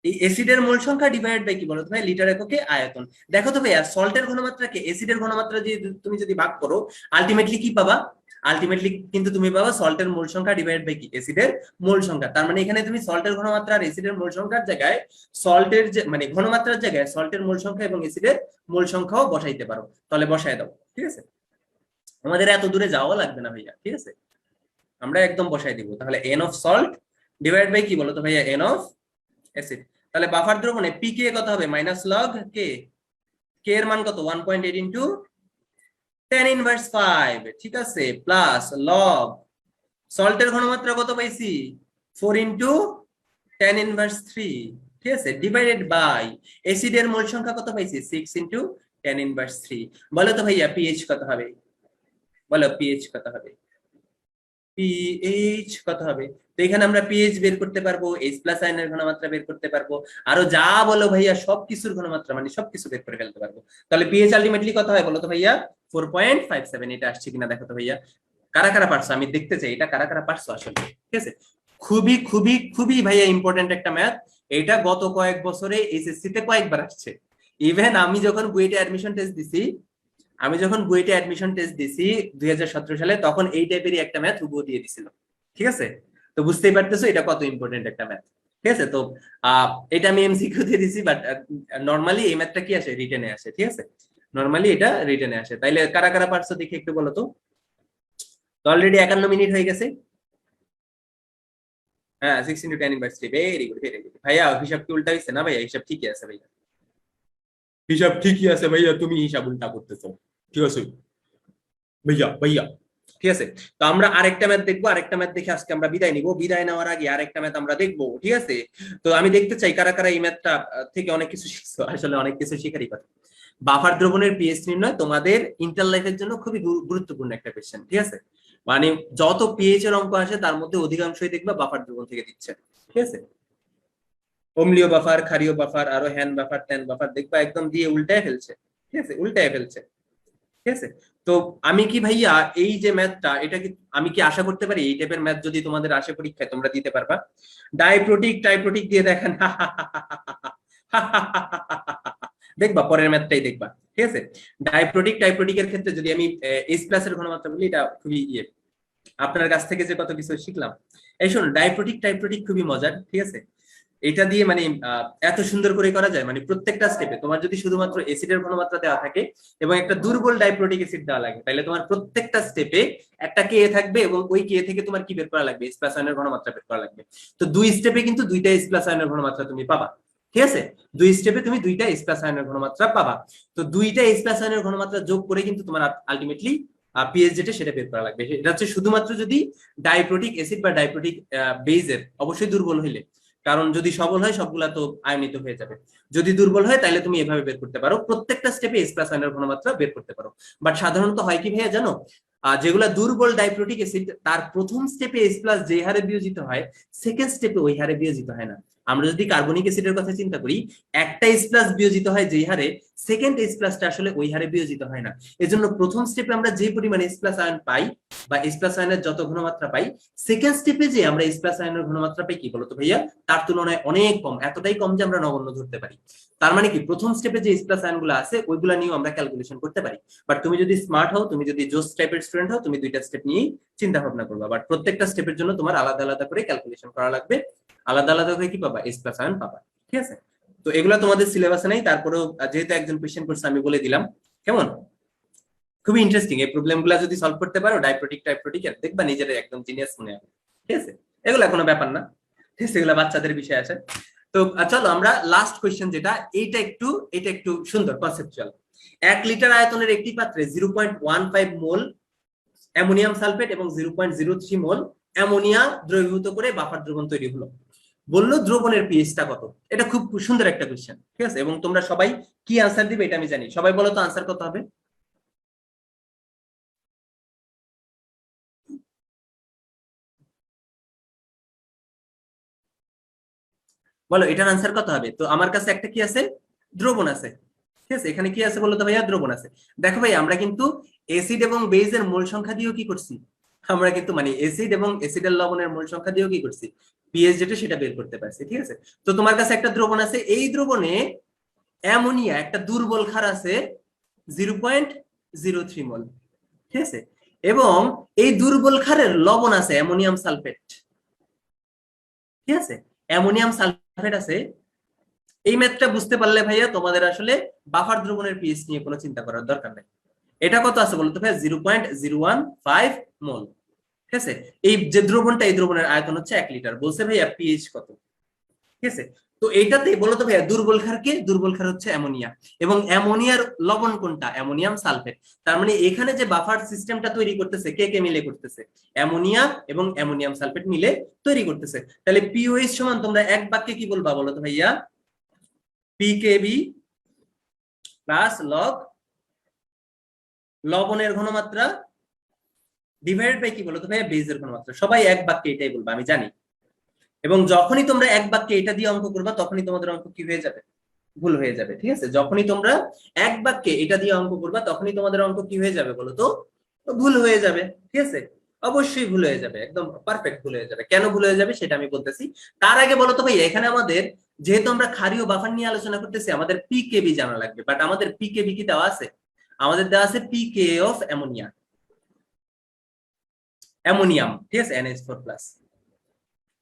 A: এই অ্যাসিডের মোল সংখ্যা ডিভাইড বাই কি বলতো ভাই লিটার এককে আয়তন। দেখো তো ভাইয়া সল্টের ঘনমাত্রাকে অ্যাসিডের ঘনমাত্রা দিয়ে তুমি যদি ভাগ করো আলটিমেটলি কি পাবা, আলটিমেটলি কিন্তু তুমি পাবা সল্টের মোল সংখ্যা ডিভাইড বাই কি অ্যাসিডের মোল সংখ্যা। তার মানে এখানে তুমি সল্টের ঘনমাত্রা আর অ্যাসিডের মোল সংখ্যার জায়গায় সল্টের যে মানে ঘনমাত্রার জায়গায় সল্টের মোল সংখ্যা এবং অ্যাসিডের মোল সংখ্যাও বসাইতে পারো, তাহলে বসায় দাও। ঠিক আছে, আমাদের এত দূরে যাওয়া লাগবে না ভাইয়া। ঠিক আছে, আমরা একদম বসাই দিব, তাহলে n of salt divide by কি বলতো ভাইয়া n অফ অ্যাসিড। তাহলে বাফার দ্রবণে পিকে কত হবে মাইনাস লগ কে, কে এর মান কত 1.8 ইনটু tan ইনভার্স 5। ঠিক আছে, প্লাস লগ সল্টের ঘনমাত্রা কত পাইছি 4 ইনটু tan ইনভার্স 3। ঠিক আছে, ডিভাইডেড বাই অ্যাসিডের মোল সংখ্যা কত পাইছি 6 ইনটু tan ইনভার্স 3। বলো তো ভাইয়া পিএইচ কত হবে, বলো পিএইচ কত হবে। পিএইচ কত হবে? তো এখানে আমরা পিএইচ বের করতে পারবো, এইচ প্লাস আয়নের ঘনমাত্রা বের করতে পারবো, আরো যা বলো ভাইয়া সবকিছুর ঘনমাত্রা মানে সবকিছু বের করে ফেলতে পারবো। তাহলে পিএইচ আলটিমেটলি কত হয় বলো তো ভাইয়া? 4.57। এটা আসছে কিনা দেখো তো ভাইয়া, কারা কারা পারছো আমি দেখতে চাই, এটা কারা কারা পারছো আসলে। ঠিক আছে, খুবই খুবই খুবই ভাইয়া ইম্পর্টেন্ট একটা ম্যাথ। এটা গত কয়েক বছরে এইচএসসি তে কয়েকবার আসছে। ইভেন আমি যখন বুয়েটে অ্যাডমিশন টেস্ট দিছি, 2017 সালে, তখন এই টাইপেরই একটা ম্যাথ হুবহু দিয়ে দিছিল। ঠিক আছে, তো বুঝতেই পারতেছো এটা কত ইম্পর্টেন্ট একটা ম্যাথ। ঠিক আছে, তো এটা আমি এমসিকিউ দিয়ে দিছি, বাট নরমালি এই ম্যাথটা কি আসে, রিটেনে আসে। ঠিক আছে, নরমালি এটা রিটেনে আসে। তাইলে কারা কারা পারছো দেখি একটু বলো তো। অলরেডি 51 মিনিট হয়ে গেছে। হ্যাঁ, 16 × 10⁻3। ভেরি গুড, ভেরি গুড ভাইয়া। হিসাব কি উল্টা হয়েছে? না ভাইয়া, হিসাব ঠিকই আছে ভাইয়া, হিসাব ঠিকই আছে ভাইয়া, তুমি হিসাব উল্টা করতেছো। ঠিক আছে ভাইয়া, ভাইয়া। ঠিক আছে, তো আমরা আরেকটা ম্যাথ দেখবো, আরেকটা ম্যাথ দেখে আজকে আমরা বিদায় নিব। বিদায় নেওয়ার আগে আরেকটা ম্যাথ আমরা দেখবো। ঠিক আছে, তো আমি দেখতে চাই কারা কারা এই ম্যাথটা থেকে অনেক কিছু শিখছো। আসলে অনেক কিছু শিখারই কথা। বাফার দ্রবণের পিএইচ নির্ণয় তোমাদের ইন্টার লাইফের জন্য খুবই গুরুত্বপূর্ণ একটা কোয়েশ্চেন। ঠিক আছে, মানে যত পিএইচ এর অঙ্ক আসে তার মধ্যে অধিকাংশই দেখবা বাফার দ্রবণ থেকে দিচ্ছে। ঠিক আছে, অম্লীয় বাফার, ক্ষারীয় বাফার, আরো হ্যান বাফার, ট্যান বাফার দেখবা একদম দিয়ে উল্টায় ফেলছে। ঠিক আছে, উল্টায় ফেলছে। ঠিক আছে, তো আমি কি ভাইয়া এই যে ম্যাথটা, এটা কি আমি কি আশা করতে পারি এই টাইপের ম্যাথ যদি তোমাদের আসে পরীক্ষায় তোমরা দিতে পারবা? ডাইপ্রোটিক টাইপ্রোটিক দিয়ে দেখেন, দেখবা পরের ম্যাথটাই দেখবা। ঠিক আছে, ডাইপ্রোটিক টাইপ্রোটিকের ক্ষেত্রে যদি আমি এইচ প্লাস এর ঘনমাত্রা বলি, এটা খুবই আপনার কাছ থেকে যে কত কিছু শিখলাম। এই শোনো, ডাইপ্রোটিক টাইপ্রোটিক খুবই মজার। ঠিক আছে, এটা দিয়ে মানে এত সুন্দর করে করা যায়, মানে প্রত্যেকটা স্টেপে তোমার যদি শুধুমাত্র অ্যাসিডের ঘনমাত্রা দেওয়া থাকে এবং একটা দুর্বল ডাইপ্রোটিক অ্যাসিড দেওয়া লাগে, তাহলে তোমার প্রত্যেকটা স্টেপে একটা কে থাকবে এবং ওই কে থেকে তোমার কি বের করা লাগবে, এস প্লাস আয়নের ঘনমাত্রা বের করা লাগবে। তো দুই স্টেপে কিন্তু দুইটা এস প্লাস আয়নের ঘনমাত্রা তুমি পাবা। ঠিক আছে, দুই স্টেপে তুমি দুইটা এস প্লাস আয়নের ঘনমাত্রা পাবা। তো দুইটা এস প্লাস আয়নের ঘনমাত্রা যোগ করে কিন্তু তোমার আলটিমেটলি পিএইচ যেটা সেটা বের করা লাগবে। এটা হচ্ছে শুধুমাত্র যদি ডাইপ্রোটিক অ্যাসিড বা ডাইপ্রোটিক বেজের, অবশ্যই দুর্বল হইলে, কারণ যদি সবল হয় সবগুলা তো আয়নিত হয়ে যাবে। যদি দুর্বল হয় তাহলে তুমি এভাবে বের করতে পারো, প্রত্যেকটা স্টেপে এস প্লাস আয়নের ঘনমাত্রা বের করতে পারো। বাট সাধারণত হয় কি ভাইয়া জানো, যেগুলা দুর্বল ডাইপ্রোটিক অ্যাসিড তার প্রথম স্টেপে এস প্লাস যে হারে বিয়োজিত হয়, সেকেন্ড স্টেপে ওই হারে বিয়োজিত হয় না। আমরা যদি কার্বনিক অ্যাসিডের কথা চিন্তা করি, একটা এস প্লাস বিয়োজিত হয় যেই হারে, সেকেন্ড এস প্লাসটা আসলে ওই হারে বিয়োজিত হয় না। এজন্য প্রথম স্টেপে আমরা যে পরিমাণে এস প্লাস আয়ন পাই বা এস প্লাস আয়নের যত ঘনমাত্রা পাই, সেকেন্ড স্টেপে যে আমরা এস প্লাস আয়নের ঘনমাত্রা পাই কি বলতো ভাইয়া, তার তুলনায় অনেক কম, এতটাই কম যে আমরা নগণ্য ধরতে পারি। তার মানে কি প্রথম স্টেপে যে এস প্লাস আয়ন গুলো আছে ওইগুলা নিয়েও আমরা ক্যালকুলেশন করতে পারি। বাট তুমি যদি স্মার্ট হও, তুমি যদি জোস টাইপের স্টুডেন্ট হও, তুমি দুইটা স্টেপ নিয়েই চিন্তা ভাবনা করবা। বাট প্রত্যেকটা স্টেপের জন্য তোমার আলাদা আলাদা করে ক্যালকুলেশন করা লাগবে, আলাদা আলাদা করে কি পাবা, এস প্লাস আয়ন পাবা। ঠিক আছে, তো এগুলা তোমাদের সিলেবাসে নাই, তারপরেও যেহেতু একজন কোয়েশ্চেন করছে আমি বলে দিলাম। কেমন, খুবই ইন্টারেস্টিং। এই প্রবলেম গুলা যদি সলভ করতে পারো ডাইপ্রোটিক টাইপ্রোটিক, দেখবা নিজের একদম জিনিয়াস মনে হবে। ঠিক আছে, এগুলা কোনো ব্যাপার না। ঠিক আছে, এগুলা বাচ্চাদের বিষয় আছে। তো চলো আমরা লাস্ট কোয়েশ্চেন যেটা, এটা একটু সুন্দর কনসেপচুয়াল। 1 লিটার আয়তনের একটি পাত্রে 0.15 মোল অ্যামোনিয়াম সালফেট এবং 0.03 মোল অ্যামোনিয়া দ্রবীভূত করে বাফার দ্রবণ তৈরি হলো। বললো দ্রবণের পিএইচটা কত? এটা খুব সুন্দর একটা কোয়েশ্চেন। ঠিক আছে, এবং তোমরা সবাই কি আনসার দিবে এটা আমি জানি। সবাই বলো তো আনসার কত হবে? বলো এটার আনসার কত হবে? তো আমার কাছে একটা কি আছে, দ্রবণ আছে। ঠিক আছে, এখানে কি আছে বলো তো ভাইয়া? দ্রবণ আছে। দেখো ভাই, আমরা কিন্তু এসিড এবং বেজের মোল সংখ্যা দিয়েও কি করছি, আমরা কিন্তু মানে এসিড এবং অ্যাসিডের লবণের মোল সংখ্যা দিয়েও কি করছি, পিএইচ যেটা সেটা বের করতে পারছি। ঠিক আছে, তো তোমার কাছে একটা দ্রবণ আছে, এই দ্রবণে অ্যামোনিয়া একটা দুর্বল ক্ষার আছে 0.03 মোল। ঠিক আছে, এবং এই দুর্বল ক্ষারের লবণ আছে অ্যামোনিয়াম সালফেট। ঠিক আছে, অ্যামোনিয়াম সালফেট আছে। এই ম্যাথটা বুঝতে পারলে ভাইয়া তোমাদের আসলে বাফার দ্রবণের পিএইচ নিয়ে কোনো চিন্তা করার দরকার নেই। এটা কত আছে বলতো ভাইয়া? 0.015 মোল। ঠিক আছে, এই যে দ্রবণটা, এই দ্রবণের আয়তন হচ্ছে 1 লিটার। বলছে ভাইয়া পিএইচ কত? ঠিক আছে, তো এইটাতে বলতো ভাইয়া দুর্বল ক্ষার কে? দুর্বল ক্ষার হচ্ছে অ্যামোনিয়া, এবং অ্যামোনিয়ার লবণ কোনটা? Ammonium sulphate. তার মানে এখানে যে বাফার সিস্টেমটা তৈরি করতেছে কে কে মিলে করতেছে? অ্যামোনিয়া এবং অ্যামোনিয়াম সালফেট মিলে তৈরি করতেছে। তাহলে পিওএইচ সমান তোমরা এক বাক্যে কি বলবা বলতো ভাইয়া? পিকেবি প্লাস লগ লবণের ঘনমাত্রা ডিভাইডেড বাই কি বলতো ভাইয়া, বেজের ঘনমাত্রা। সবাই এক বাক্যে এটাই বলবে, আমি জানি। এবং যখনই তোমরা এক বাক্যে এটা দিয়ে অঙ্ক করবা, তখনই তোমাদের অঙ্ক কি হয়ে যাবে, ভুল হয়ে যাবে। ঠিক আছে, যখনই তোমরা এক বাক্যে এটা দিয়ে অঙ্ক করবা, তখনই তোমাদের অঙ্ক কি হয়ে যাবে বলো তো, ভুল হয়ে যাবে। ঠিক আছে, অবশ্যই ভুল হয়ে যাবে, একদম পারফেক্ট ভুল হয়ে যাবে। কেন ভুল হয়ে যাবে সেটা আমি বলতেছি। তার আগে বলো তো ভাই, এখানে আমাদের যেহেতু আমরা ক্ষারীয় বাফার নিয়ে আলোচনা করতেছি, আমাদের পিকেবি জানা লাগবে। বাট আমাদের পিকেবি কি দেওয়া আছে? আমাদের দেওয়া আছে পিকে অফ অ্যামোনিয়া, অ্যামোনিয়াম। ঠিক আছে, NH4+।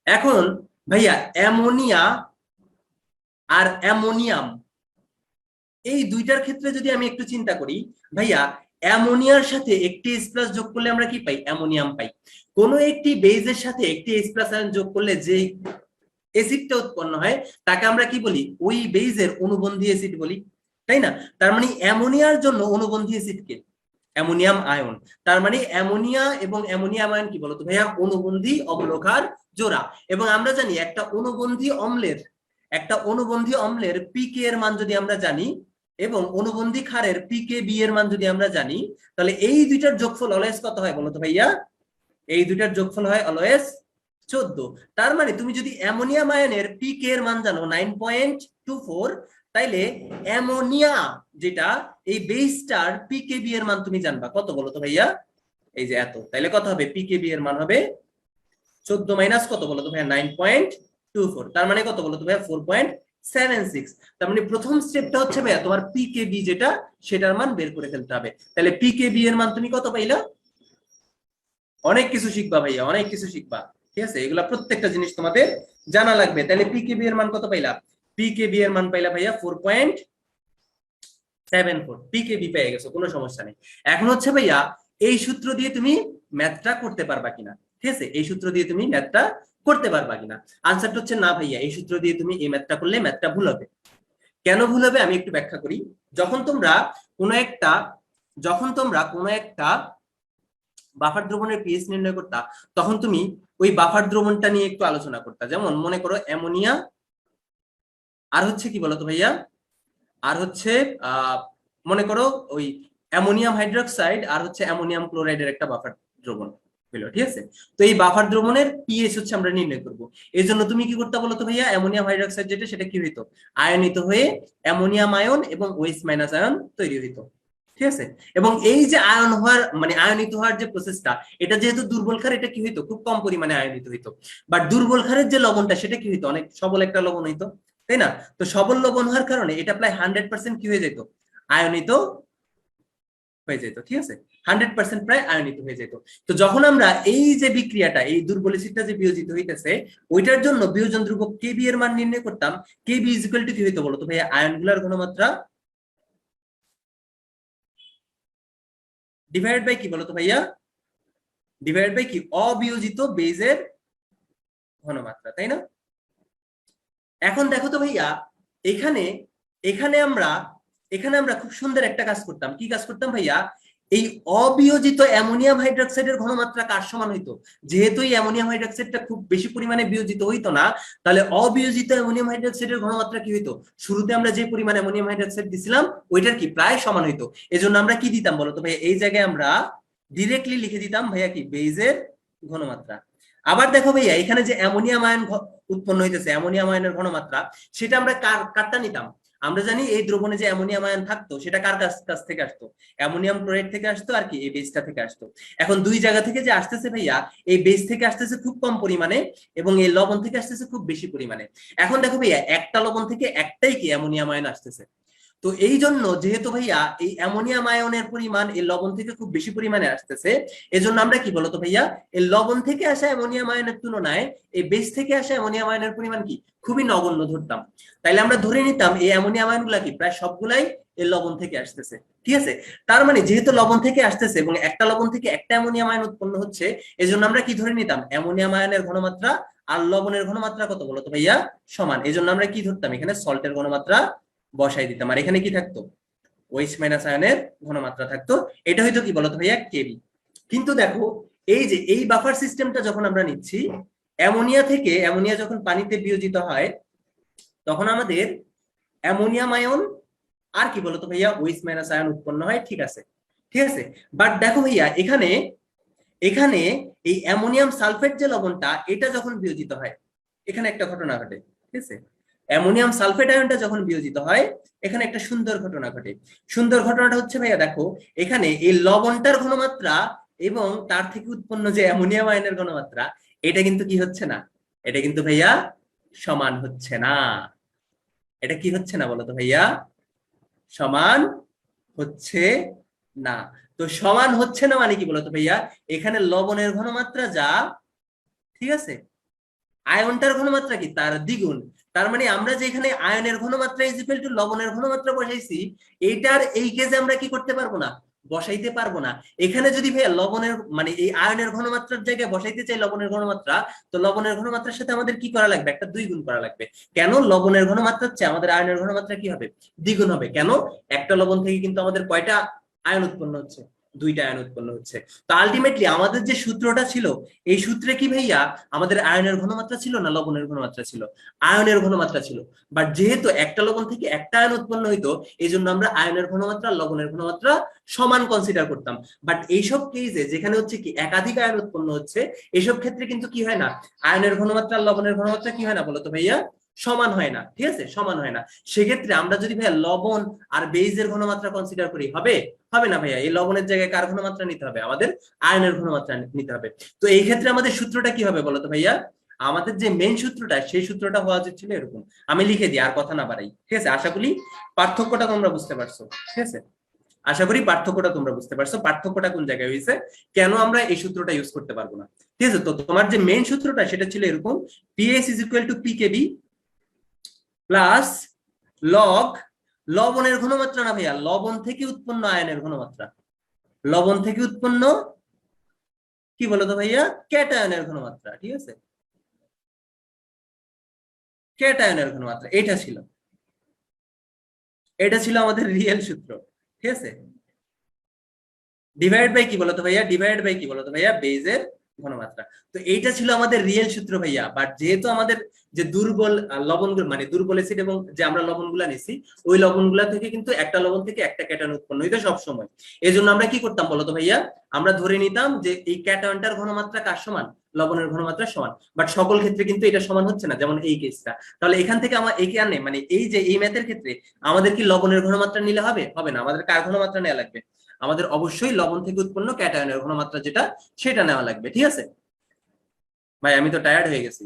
A: এখন ভাইয়া অ্যামোনিয়া আর অ্যামোনিয়াম, এই দুইটার ক্ষেত্রে যদি আমি একটু চিন্তা করি ভাইয়া, অ্যামোনিয়ার সাথে একটি H+ যোগ করলে আমরা কি পাই? অ্যামোনিয়াম পাই। কোনো একটি বেজের সাথে একটি H+ আয়ন যোগ করলে যে অ্যাসিডটা উৎপন্ন হয়, তাকে আমরা কি বলি? ওই বেজের অনুবন্ধী অ্যাসিড বলি, তাই না? তার মানে অ্যামোনিয়ার জন্য অনুবন্ধী অ্যাসিড কে? অ্যামোনিয়াম আয়ন। তার মানে অ্যামোনিয়া এবং অ্যামোনিয়াম আয়ন কি বলতো ভাইয়া? অনুবন্ধী অম্লক্ষার জোড়া। এবং আমরা জানি একটা অনুবন্ধী অম্লের পিকে এর মান যদি আমরা জানি, এবং অনুবন্ধী ক্ষারের পিকে বি এর মান যদি আমরা জানি, তাহলে এই দুইটার যোগফল অলওয়েজ কত হয় বলতো ভাইয়া? এই দুইটার যোগফল হয় অলওয়েজ 14। তার মানে তুমি যদি অ্যামোনিয়াম আয়নের পিকে এর মান জানো 9.24, তাইলে অ্যামোনিয়া যেটা, এই বেসটার পিকেবি এর মান তুমি জানবা কত বলো তো ভাইয়া? এই যে এত। তাইলে কত হবে? পিকেবি এর মান হবে 14 মাইনাস কত বলো তো ভাইয়া? 9.24। তার মানে কত বলো তো ভাইয়া? 4.76। তার মানে প্রথম স্টেপটা হচ্ছে ভাইয়া তোমার পিকেবি যেটা, সেটার মান বের করে ফেলতে হবে। তাহলে পিকেবি এর মান তুমি কত পাইলা? অনেক কিছু শিখবা ভাইয়া, অনেক কিছু শিখবা। ঠিক আছে, এগুলা প্রত্যেকটা জিনিস তোমাদের জানা লাগবে। তাহলে পিকেবি এর মান কত পাইলা? পিকেবি এর মান পাইলা ভাইয়া 4.74। পিকেবি পেয়ে গেছো, কোনো সমস্যা নেই। এখন হচ্ছে ভাইয়া, এই সূত্র দিয়ে তুমি ম্যাথটা করতে পারবা কিনা। ঠিক আছে, এই সূত্র দিয়ে তুমি ম্যাথটা করতে পারবা কিনা? আনসারটা হচ্ছে না ভাইয়া, এই সূত্র দিয়ে তুমি এই ম্যাথটা করলে ম্যাথটা ভুল হবে। কেন ভুল হবে আমি একটু ব্যাখ্যা করি। যখন তোমরা কোনো একটা বাফার দ্রবণের পিএইচ নির্ণয় করতা, তখন তুমি ওই বাফার দ্রবণটা নিয়ে একটু আলোচনা করতা। যেমন মনে করো অ্যামোনিয়া আর হচ্ছে কি বলতো ভাইয়া, আর হচ্ছে মনে করো ওই অ্যামোনিয়াম হাইড্রোক্সাইড আর হচ্ছে অ্যামোনিয়াম ক্লোরাইডের একটা বাফার দ্রবণ হলো। ঠিক আছে, তো এই বাফার দ্রবণের পিএইচ হচ্ছে আমরা নির্ণয় করব। এই জন্য তুমি কি করতে বলো তো ভাইয়া? অ্যামোনিয়াম হাইড্রোক্সাইড যেটা, সেটা কি হইতো? আয়নিত হয়ে অ্যামোনিয়াম আয়ন এবং OH মাইনাস আয়ন তৈরি হইতো। ঠিক আছে, এবং এই যে আয়ন হওয়ার মানে আয়নিত হওয়ার যে প্রসেসটা, এটা যেহেতু দুর্বল ক্ষার, এটা কি হইতো? খুব কম পরিমাণে আয়নিত হইতো। বাট দুর্বল ক্ষারের যে লবণটা, সেটা কি হইতো? অনেক সবল একটা লবণ হইতো, তাই না? তো সবল লবণ হওয়ার কারণে এটা প্রায় 100% কি হয়ে যেত? আয়নিত হয়ে যেত। ঠিক আছে, 100% প্রায় আয়নিত হয়ে যেত। তো যখন আমরা এই যে বিক্রিয়াটা, এই দুর্বল অ্যাসিডটা যে বিয়োজিত হইতেছে, ওইটার জন্য বিয়োজন ধ্রুবক কেবি এর মান নির্ণয় করতাম। কেবি ইজ ইকুয়াল টু কি হইতো বলতো ভাইয়া? আয়নগুলোর ঘনমাত্রা ডিভাইডেড বাই কি বলতো ভাইয়া? ডিভাইডেড বাই কি? অবিয়োজিত বেজের ঘনমাত্রা, তাই না? এখন দেখো তো ভাইয়া, এখানে এখানে আমরা এখানে আমরা খুব সুন্দর একটা কাজ করতাম। কি কাজ করতাম ভাইয়া? এই অবিয়োজিত অ্যামোনিয়াম হাইড্রোক্সাইডের ঘনমাত্রা কার সমান হইতো? যেহেতু এই অ্যামোনিয়াম হাইড্রোক্সাইডটা খুব বেশি পরিমাণে বিয়োজিত হইতো না, তাহলে অবিয়োজিত অ্যামোনিয়াম হাইড্রোক্সাইডের ঘনমাত্রা কি হইতো? শুরুতে আমরা যে পরিমাণ অ্যামোনিয়াম হাইড্রোক্সাইড দিছিলাম, ওইটার কি প্রায় সমান হইতো। এজন্য আমরা কি দিতাম বলতো ভাইয়া? এই জায়গায় আমরা ডিরেক্টলি লিখে দিতাম ভাইয়া কি? বেজের ঘনমাত্রা। আবার দেখো ভাইয়া, এখানে যে অ্যামোনিয়াম আয়ন উৎপন্ন হইতেছে, অ্যামোনিয়াম আয়নের ঘনমাত্রা, সেটা আমরা কারটা নিতাম। আমরা জানি এই দ্রবণে যে অ্যামোনিয়াম আয়ন থাকতো, সেটা কার কাছ থেকে আসতো? অ্যামোনিয়াম ক্লোরাইড থেকে আসতো, আর কি এই বেসটা থেকে আসতো। এখন দুই জায়গা থেকে যে আসতেছে ভাইয়া, এই বেস থেকে আসতেছে খুব কম পরিমাণে, এবং এই লবণ থেকে আসতেছে খুব বেশি পরিমাণে। এখন দেখো ভাইয়া, একটা লবণ থেকে একটাই কি অ্যামোনিয়াম আয়ন আসতেছে। তো এই জন্য যেহেতু ভাইয়া এই অ্যামোনিয়াম আয়নের পরিমাণ এই লবণ থেকে খুব বেশি পরিমাণে আসতেছে, এজন্য আমরা কি বলতো ভাইয়া? এই লবণ থেকে আসা অ্যামোনিয়াম আয়নের তুলনায় এই বেস থেকে আসা অ্যামোনিয়াম আয়নের পরিমাণ কি খুবই নগণ্য ধরতাম। তাইলে আমরা ধরে নিতাম এই অ্যামোনিয়াম আয়নগুলা কি প্রায় সবগুলাই এই লবণ থেকে আসতেছে। ঠিক আছে, তার মানে যেহেতু লবণ থেকে আসতেছে এবং একটা লবণ থেকে একটা অ্যামোনিয়াম আয়ন উৎপন্ন হচ্ছে, এজন্য আমরা কি ধরে নিতাম? অ্যামোনিয়াম আয়নের ঘনমাত্রা আর লবণের ঘনমাত্রা কত বলতো ভাইয়া? সমান। এজন্য আমরা কি ধরতাম? এখানে সল্টের ঘনমাত্রা বসাই দিতাম, আর এখানে কি থাকতো? OH মাইনাস আয়নের ঘনমাত্রা থাকতো। এটা হয়তো কি বলতো ভাইয়া? কেবি। কিন্তু দেখো, এই যে এই বাফার সিস্টেমটা যখন আমরা নিচ্ছি, অ্যামোনিয়া যখন পানিতে বিয়োজিত হয়, তখন আমাদের অ্যামোনিয়াম আয়ন আর কি বলতো ভাইয়া? OH মাইনাস আয়ন উৎপন্ন হয়। ঠিক আছে, ঠিক আছে। বাট দেখো ভাইয়া, এখানে এখানে এই অ্যামোনিয়াম সালফেট যে লবণটা, এটা যখন বিয়োজিত হয়, এখানে একটা ঘটনা ঘটে, ঠিক আছে? অ্যামোনিয়াম সালফেট আয়নটা যখন বিয়োজিত হয়, এখানে একটা সুন্দর ঘটনা ঘটে। সুন্দর ঘটনাটা হচ্ছে ভাইয়া দেখো, এখানে এই লবণটার ঘনমাত্রা এবং তার থেকে উৎপন্ন যে অ্যামোনিয়াম আয়নের ঘনমাত্রা, এটা কিন্তু কি হচ্ছে না, এটা কিন্তু ভাইয়া সমান হচ্ছে না। এটা কি হচ্ছে না বলতো ভাইয়া? সমান হচ্ছে না। তো সমান হচ্ছে না মানে কি বলতো ভাইয়া? এখানে লবণের ঘনমাত্রা যা, ঠিক আছে, আয়নটার ঘনমাত্রা কি তার দ্বিগুণ। তার মানে আমরা যে এখানে আয়নের ঘনমাত্রা ইজ ইকুয়াল টু লবণের ঘনমাত্রা বসাইছি, এইটার এই কেসে আমরা কি করতে পারবো না, বসাইতে পারবো না। এখানে যদি ভাইয়া লবণের মানে এই আয়নের ঘনমাত্রার জায়গায় বসাইতে চাই লবণের ঘনমাত্রা, তো লবণের ঘনমাত্রার সাথে আমাদের কি করা লাগবে, একটা 2 গুণ করা লাগবে। কেন? লবণের ঘনমাত্রার চেয়ে আমাদের আয়নের ঘনমাত্রা কি হবে, দ্বিগুণ হবে। কেন? একটা লবণ থেকে কিন্তু আমাদের কয়টা আয়ন উৎপন্ন হচ্ছে, 2টা আয়ন উৎপন্ন হচ্ছে। তো আলটিমেটলি আমাদের যে সূত্রটা ছিল, এই সূত্রে কি ভাইয়া আমাদের আয়নের ঘনমাত্রা ছিল না লবণের ঘনমাত্রা ছিল? আয়নের ঘনমাত্রা ছিল। বাট যেহেতু একটা লবণ থেকে একটা আয়ন উৎপন্ন হইতো, এই জন্য আমরা আয়নের ঘনমাত্রা লবণের ঘনমাত্রা সমান কনসিডার করতাম। বাট এইসব কেসে যেখানে হচ্ছে কি একাধিক আয়ন উৎপন্ন হচ্ছে, এইসব ক্ষেত্রে কিন্তু কি হয় না, আয়নের ঘনমাত্রা লবণের ঘনমাত্রা কি হয় না বলতো ভাইয়া, সমান হয় না। ঠিক আছে, সমান হয় না। সেক্ষেত্রে আমরা যদি ভাইয়া লবণ আর বেইজের ঘনমাত্রা কনসিডার করি, হবে? হবে না ভাইয়া। এই লবণের জায়গায় কার ঘনমাত্রা নিতে হবে, আমাদের আয়নের ঘনমাত্রা নিতে হবে। তো এই ক্ষেত্রে আমাদের সূত্রটা কি হবে বলতো ভাইয়া? আমাদের যে মেইন সূত্রটা, সেই সূত্রটা হওয়া উচিত ছিল এরকম। আমি লিখে দিই, আর কথা না বাড়াই, ঠিক আছে? আশা করি পার্থক্যটা তোমরা বুঝতে পারছো, ঠিক আছে? আশা করি পার্থক্যটা তোমরা বুঝতে পারছো। পার্থক্যটা কোন জায়গায় হয়েছে, কেন আমরা এই সূত্রটা ইউজ করতে পারবো না, ঠিক আছে? তো তোমার যে মেইন সূত্রটা সেটা ছিল এরকম, PS is equal two pKb plus log লবণের ঘনমাত্রা না ভাইয়া, লবণ থেকে উৎপন্ন আয়নের ঘনমাত্রা। লবণ থেকে উৎপন্ন কি বলতো ভাইয়া, ক্যাটায়নের ঘনমাত্রা, ঠিক আছে? ক্যাটায়নের ঘনমাত্রা এটা ছিল, এটা ছিল আমাদের রিয়েল সূত্র, ঠিক আছে? ডিভাইড বাই কি বলতো ভাইয়া, ডিভাইড বাই কি বলতো ভাইয়া, বেজের ঘনমাত্রা। তো এইটা ছিল আমাদের রিয়েল সূত্র ভাইয়া। বাট যেহেতু আমাদের যে দুর্বল লবণগুলো মানে দুর্বল অ্যাসিড এবং যে আমরা লবণগুলা নিছি, ওই লবণগুলা থেকে কিন্তু একটা লবণ থেকে একটা ক্যাটায়ন উৎপন্ন হইতো সব সময়। এই জন্য আমরা কি করতাম বলতো ভাইয়া, আমরা ধরে নিতাম যে এই ক্যাটায়নটার ঘনমাত্রা কার সমান, লবণের ঘনমাত্রা সমান। বাট সকল ক্ষেত্রে কিন্তু এটা সমান হচ্ছে না, যেমন এই কেসটা। তাহলে এখান থেকে আমার এখানে মানে এই যে এই ম্যাথের ক্ষেত্রে আমাদের কি লবণের ঘনমাত্রা নিলে হবে? হবে না। আমাদের কার ঘনমাত্রা নেওয়া লাগবে? আমাদের অবশ্যই লবণ থেকে উৎপন্ন ক্যাটায়নের ঘনমাত্রা যেটা, সেটা নেওয়া লাগবে, ঠিক আছে? ভাই আমি তো টায়ার্ড হয়ে গেছি,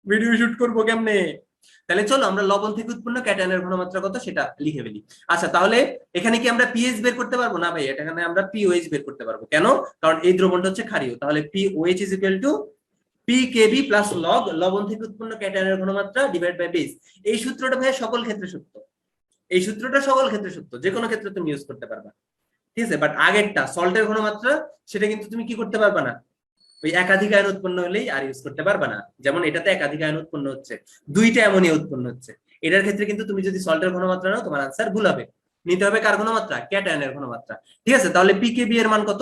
A: ভিডিও শুট করবো কেমনে? তাহলে চলো আমরা লবণ থেকে উৎপন্ন ক্যাটায়নের ঘনমাত্রা কত সেটা লিখে ফেলি। আচ্ছা, তাহলে এখানে কি আমরা পিএইচ বের করতে পারবো? না ভাই, এখানে আমরা পিওএইচ বের করতে পারবো। কেন? কারণ এই দ্রবণটা হচ্ছে ক্ষারীয়। তাহলে pOH is equal two pKb plus log লবণ থেকে উৎপন্ন ক্যাটায়নের ঘনমাত্রা ডিভাইড বাই বেস। এই সূত্রটা ভাই সকল ক্ষেত্রে সত্য। এই সূত্রটা সকল ক্ষেত্রে সত্য, যে কোনো ক্ষেত্রে তুমি ইউজ করতে পারবা, ঠিক আছে? বাট আগেরটা সল্টের ঘনমাত্রা, সেটা কিন্তু তুমি কি করতে পারবা না, ওই একাধিক আয়ন উৎপন্ন হলেই আর ইউজ করতে পারবা না। যেমন এটাতে একাধিক আয়ন উৎপন্ন হচ্ছে, 2টা অ্যামোনিয়া উৎপন্ন হচ্ছে। এটার ক্ষেত্রে কিন্তু তুমি যদি সল্টের ঘনমাত্রা নাও, তোমার আনসার ভুল হবে। নিতে হবে কার ঘনমাত্রা, ক্যাটায়নের ঘনমাত্রা, ঠিক আছে? তাহলে পিকেবি এর মান কত?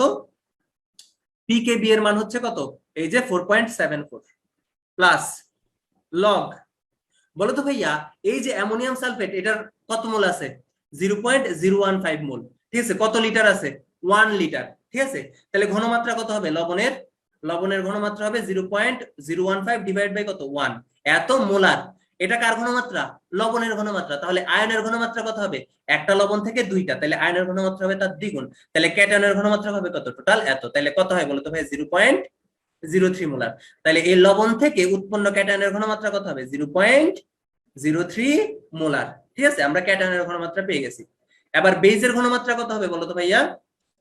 A: পিকেবি এর মান হচ্ছে কত, এই যে 4.74 প্লাস লগ, বলো তো ভাইয়া এই যে অ্যামোনিয়াম সালফেট, এটার কত মোল আছে? 0.015 মোল, ঠিক আছে? কত লিটার আছে? 1 লিটার, ঠিক আছে? তাহলে ঘনমাত্রা কত হবে লবণের? লবণের ঘনমাত্রা হবে 0.015 ডিভাইড বাই কত, 1, এত মোলার। এটা কার ঘনমাত্রা? লবণের ঘনমাত্রা। তাহলে আয়নের ঘনমাত্রা কত হবে? একটা লবণ থেকে 2টা, তাহলে আয়নের ঘনমাত্রা হবে তার দ্বিগুণ। তাহলে ক্যাটায়নের ঘনমাত্রা হবে কত, টোটাল এত। তাহলে কত হয় বলতো ভাই? 0.03 মোলার। তাহলে এই লবণ থেকে উৎপন্ন ক্যাটায়নের ঘনমাত্রা কত হবে? 0.03 মোলার, ঠিক আছে? আমরা ক্যাটায়নের ঘনমাত্রা পেয়ে গেছি। এবার বেজের ঘনমাত্রা কত হবে বলতো ভাইয়া?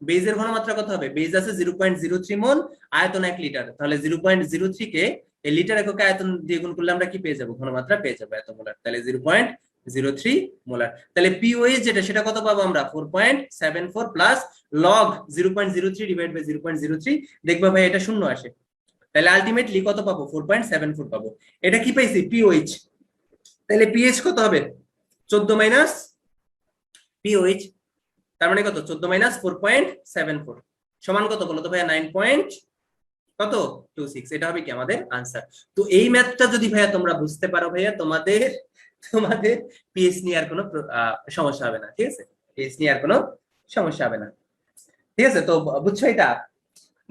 A: বেজের ঘনমাত্রা কত হবে? বেজ আছে 0.03 মোল, আয়তন 1 লিটার। তাহলে 0.03 কে এই লিটার এককে আয়তন দিয়ে গুণ করলে আমরা কি পেয়ে যাব? ঘনমাত্রা পেয়ে যাবো এত মোলার। তাহলে 0.03 মোলার। তাহলে পিওএইচ যেটা, সেটা কত পাবো আমরা? 4.74 প্লাস লগ 0.03 ডিভাইড বাই 0.03, দেখবা ভাই এটা শূন্য আসে। তাহলে আলটিমেটলি কত পাবো? 4.74 পাবো। এটা কি পাইছি? পিওএইচ। তাহলে পিএইচ কত হবে? 14 মাইনাস পিওএইচ, তার মানে কত? 14 মাইনাস 4.74 সমান কত বলো তো ভাইয়া? 9. কত? 26। এটা হবে কি আমাদের আনসার। তো এই ম্যাথটা যদি ভাইয়া তোমরা বুঝতে পারো ভাইয়া, তোমাদের তোমাদের পিএইচ নিয়ে আর কোনো সমস্যা হবে না, ঠিক আছে? পিএইচ নিয়ে আর কোনো সমস্যা হবে না, ঠিক আছে? তো বুঝছো এটা?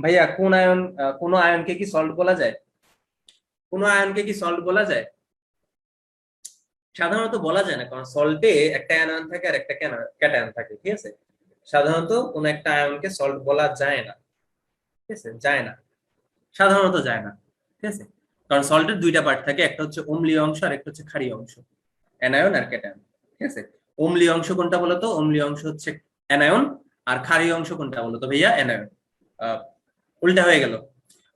A: ভাইয়া কোন আয়ন, কোন আয়নকে কি সল্ট বলা যায়? কোন আয়নকে কি সল্ট বলা যায়? সাধারণত বলা যায় না, কারণ সল্টে একটা অ্যানায়ন থাকে আর একটা ক্যাটায়ন থাকে, ঠিক আছে। সাধারণত কোন একটা আয়নকে সল্ট বলা যায় না, ঠিক আছে, যায় না, সাধারণত যায় না, ঠিক আছে। কারণ সল্টের দুইটা পার্ট থাকে, একটা হচ্ছে অম্লীয় অংশ আর একটা হচ্ছে ক্ষারীয় অংশ, অ্যানায়ন আর ক্যাটায়ন, ঠিক আছে। অম্লীয় অংশ কোনটা বলতো? অম্লীয় অংশ হচ্ছে অ্যানায়ন, আর ক্ষারীয় অংশ কোনটা বলতো ভাইয়া? অ্যানায়ন। আহ উল্টা হয়ে গেল,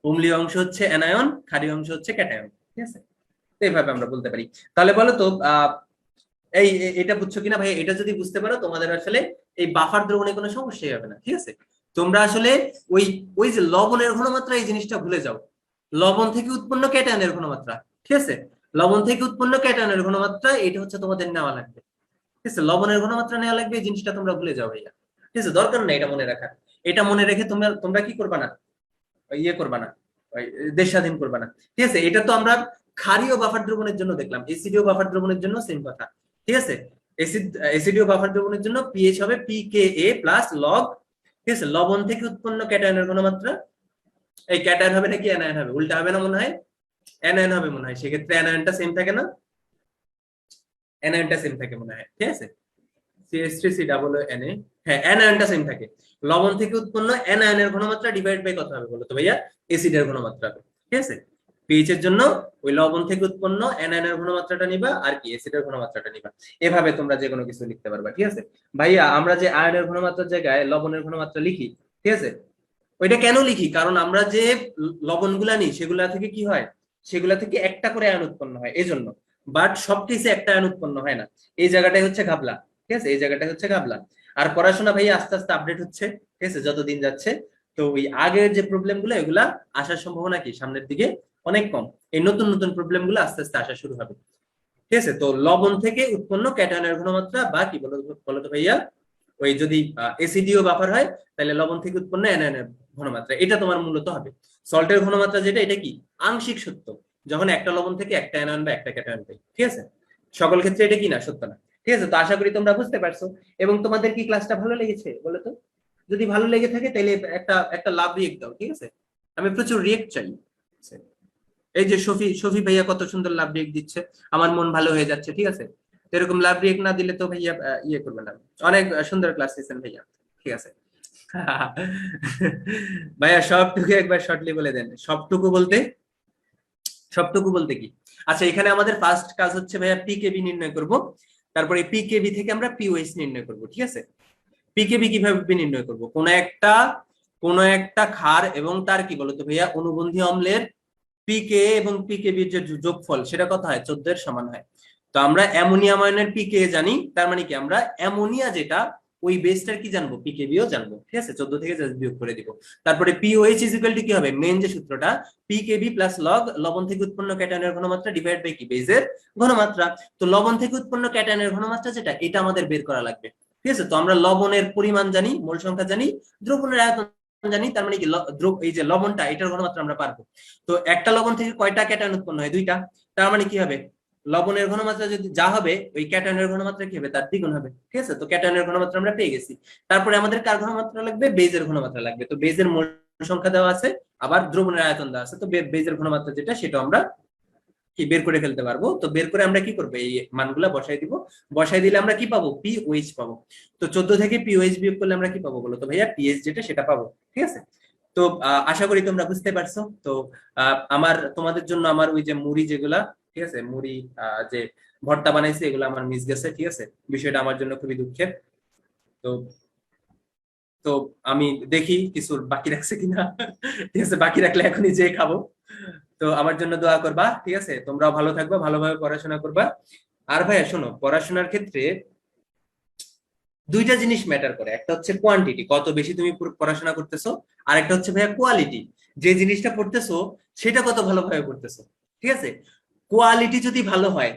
A: অম্লীয় অংশ হচ্ছে অ্যানায়ন, ক্ষারীয় অংশ হচ্ছে ক্যাটায়ন, ঠিক আছে। তো এইভাবে আমরা বলতে পারি। তাহলে বলো তো এটা বুঝছো কিনা ভাই? এটা যদি বুঝতে পারো তোমাদের আসলে এই বাফার দ্রবণে কোনো সমস্যাই হবে না, ঠিক আছে। তোমরা আসলে ওই ওই যে লবণের ঘনমাত্রা, এই জিনিসটা ভুলে যাও। লবণ থেকে উৎপন্ন ক্যাটায়নের ঘনমাত্রা, ঠিক আছে, লবণ থেকে উৎপন্ন ক্যাটায়নের ঘনমাত্রা, এটা হচ্ছে তোমাদের নেওয়া লাগবে, ঠিক আছে। লবণের ঘনমাত্রা নেওয়া লাগবে, এই জিনিসটা তোমরা ভুলে যাও ভাইয়া, ঠিক আছে। দরকার নেই এটা মনে রাখার। এটা মনে রেখে তোমরা তোমরা কি করবা না, ইয়ে করবা না, ওই দেশ স্বাধীন করবা না, ঠিক আছে। এটা তো আমরা ক্ষারীয় বাফার দ্রবণের জন্য দেখলাম, এসিডীয় বাফার দ্রবণের জন্য সেম কথা, ঠিক আছে। এসিডীয় বাফার দ্রবণের জন্য পিএইচ হবে পিকেএ প্লাস লগ, ঠিক আছে। লবণ থেকে উৎপন্ন ক্যাটায়নের ঘনমাত্রা, এই ক্যাটায়ন হবে নাকি অ্যানায়ন হবে? উল্টা হবে না মনে হয়? অ্যানায়ন হবে মনে হয়, সেক্ষেত্রে অ্যানায়নটা সেম থাকে না? অ্যানায়নটা সেম থাকে মনে হয়, ঠিক আছে। CH3C ডাবল Na, হ্যাঁ অ্যানায়নটা সেম থাকে। লবণ থেকে উৎপন্ন অ্যানায়নের ঘনমাত্রা ডিভাইড বাই কত হবে বলো তো ভাইয়া? এসিডের ঘনমাত্রা হবে, ঠিক আছে। পিএইচ এর জন্য ওই লবণ থেকে উৎপন্ন অ্যানায়নের ঘনমাত্রাটা নিবা, আর কি এসিডের ঘনমাত্রাটা নিবা। এভাবে তোমরা যে কোনো কিছু লিখতে পারবা, ঠিক আছে। ভাইয়া আমরা যে আয়নের ঘনমাত্রার জায়গায় লবণের ঘনমাত্রা লিখি, ঠিক আছে, ওইটা কেন লিখি? কারণ আমরা যে লবণগুলা নিই সেগুলা থেকে কি হয়, সেগুলা থেকে একটা করে আয়ন উৎপন্ন হয়, এই জন্য। বাট সব কেসে একটা আয়ন উৎপন্ন হয় না, এই জায়গাটাই হচ্ছে ঘাবলা, ঠিক আছে, এই জায়গাটাই হচ্ছে ঘাবলা। আর পড়াশোনা ভাই আস্তে আস্তে আপডেট হচ্ছে, ঠিক আছে, যত দিন যাচ্ছে। তো ওই আগের যে প্রবলেম গুলো, এগুলা আসার সম্ভাবনা কি সামনের দিকে অনেক কম। এই নতুন নতুন প্রবলেম গুলো আস্তে আস্তে আসা শুরু হবে, ঠিক আছে। তো লবণ থেকে উৎপন্ন ক্যাটায়নের ঘনমাত্রা বা কি বলতো ভাইয়া, ওই যদি এসিডিও বাফার হয়, তাহলে লবণ থেকে উৎপন্ন অ্যানায়নের ঘনমাত্রা, এটা তোমার মূলত হবে। সল্টের ঘনমাত্রা যেটা, এটা কি আংশিক সত্য, যখন একটা লবণ থেকে একটা অ্যানায়ন বা একটা ক্যাটায়ন পাই, ঠিক আছে। সকল ক্ষেত্রে এটা কি না, সত্য না, ঠিক আছে। তো আশা করি তোমরা বুঝতে পারছো। এবং তোমাদের কি ক্লাসটা ভালো লেগেছে বলো তো? যদি ভালো লেগে থাকে তাহলে একটা একটা লাভ রিয়েক্ট দাও, ঠিক আছে। আমি প্রচুর রিয়েক্ট চাই। এই যে শফি শফি ভাইয়া কত সুন্দর লাভ রিয়েক্ট দিচ্ছে, আমার মন ভালো হয়ে যাচ্ছে, ঠিক আছে। তো এরকম লাভ রিয়েক্ট না দিলে তো ভাইয়া ইয়ে করবে না। অনেক সুন্দর ক্লাস নিয়েছেন ভাইয়া, ঠিক আছে। ভাইয়া সবটুকু একবার শর্টলি বলে দেন, সবটুকু বলতে? সবটুকু বলতে কি? আচ্ছা, এখানে আমাদের ফার্স্ট কাজ হচ্ছে ভাইয়া পিকেবি নির্ণয় করব। তারপরে পিকেবি থেকে আমরা পিওএইচ নির্ণয় করব, ঠিক আছে। পিকেবি কিভাবে নির্ণয় করব? কোন একটা ক্ষার এবং তার কি বলতো ভাইয়া অনুবন্ধী অম্লের পিকে এবং পিকেবির যে যোগফল, সেটা কত হয়? 14 এর সমান হয়। তো আমরা অ্যামোনিয়াম আয়নের পিকে জানি, তার মানে কি আমরা অ্যামোনিয়া যেটা, ওই বেসটার কি জানবো? পিকেবিও জানবো, ঠিক আছে। 14 থেকে জাস্ট বিয়োগ করে দিব। তারপরে পিওএইচ ইজ ইকুয়াল টু কি হবে? মেন যে সূত্রটা, পিকেবি প্লাস লগ লবণ থেকে উৎপন্ন ক্যাটায়নের ঘনমাত্রা ডিভাইড বাই কি বেসের ঘনমাত্রা। তো লবণ থেকে উৎপন্ন ক্যাটায়নের ঘনমাত্রা যেটা, এটা আমাদের বের করা লাগবে, ঠিক আছে। তো আমরা লবণের পরিমাণ জানি, মোল সংখ্যা জানি, দ্রবণের আয়তন জানি, তার মানে কি এই যে লবণটা, এটার ঘনমাত্রা আমরা পারবো। তো একটা লবণ থেকে কয়টা ক্যাটায়ন উৎপন্ন হয়? 2টা। তার মানে কি হবে? লবণের ঘনমাত্রা যদি যা হবে, ওই ক্যাটায়নের ঘনমাত্রা কি হবে? তার দ্বিগুণ হবে, ঠিক আছে। তো ক্যাটায়নের ঘনমাত্রা আমরা পেয়ে গেছি। তারপরে আমাদের কার ঘনমাত্রা লাগবে? বেজের ঘনমাত্রা লাগবে। তো বেজের মোল সংখ্যা দেওয়া আছে, আবার দ্রবণের আয়তন দেওয়া আছে। তো বেজের ঘনমাত্রা যেটা, সেটা আমরা কি বের করে ফেলতে পারবো। তো বের করে আমরা কি করবো? এই মানগুলা বসাই দিব। বসাই দিলে আমরা কি পাবো? পিওএইচ পাবো। তো 14 থেকে পিওএইচ বিয়োগ করলে আমরা কি পাবো বলো তো ভাইয়া? পিএইচ যেটা, সেটা পাবো, ঠিক আছে। তো আশা করি তোমরা বুঝতে পারছো। তো আমার তোমাদের জন্য আমার ওই যে মুড়ি যেগুলা, ঠিক আছে, মুড়ি যে ভর্তা বানাইছে, এগুলো আমার মিস গেছে, ঠিক আছে। বিষয়টা আমার জন্য খুবই দুঃখের। তো তো আমি দেখি কিছু বাকি রাখছে কিনা, ঠিক আছে। বাকি রাখলে এখনই যে খাবো। তো আমার জন্য দোয়া করবা, ঠিক আছে। তোমরাও ভালো থাকবা, ভালোভাবে পড়াশোনা করবা। আর ভাইয়া শোনো, পড়াশোনার ক্ষেত্রে দুইটা জিনিস ম্যাটার করে, একটা হচ্ছে কোয়ান্টিটি, কত বেশি তুমি পড়াশোনা করতেছো। আর একটা হচ্ছে ভাইয়া কোয়ালিটি, যে জিনিসটা পড়তেছো সেটা কত ভালোভাবে পড়তেছো, ঠিক আছে। কোয়ালিটি যদি ভালো হয়,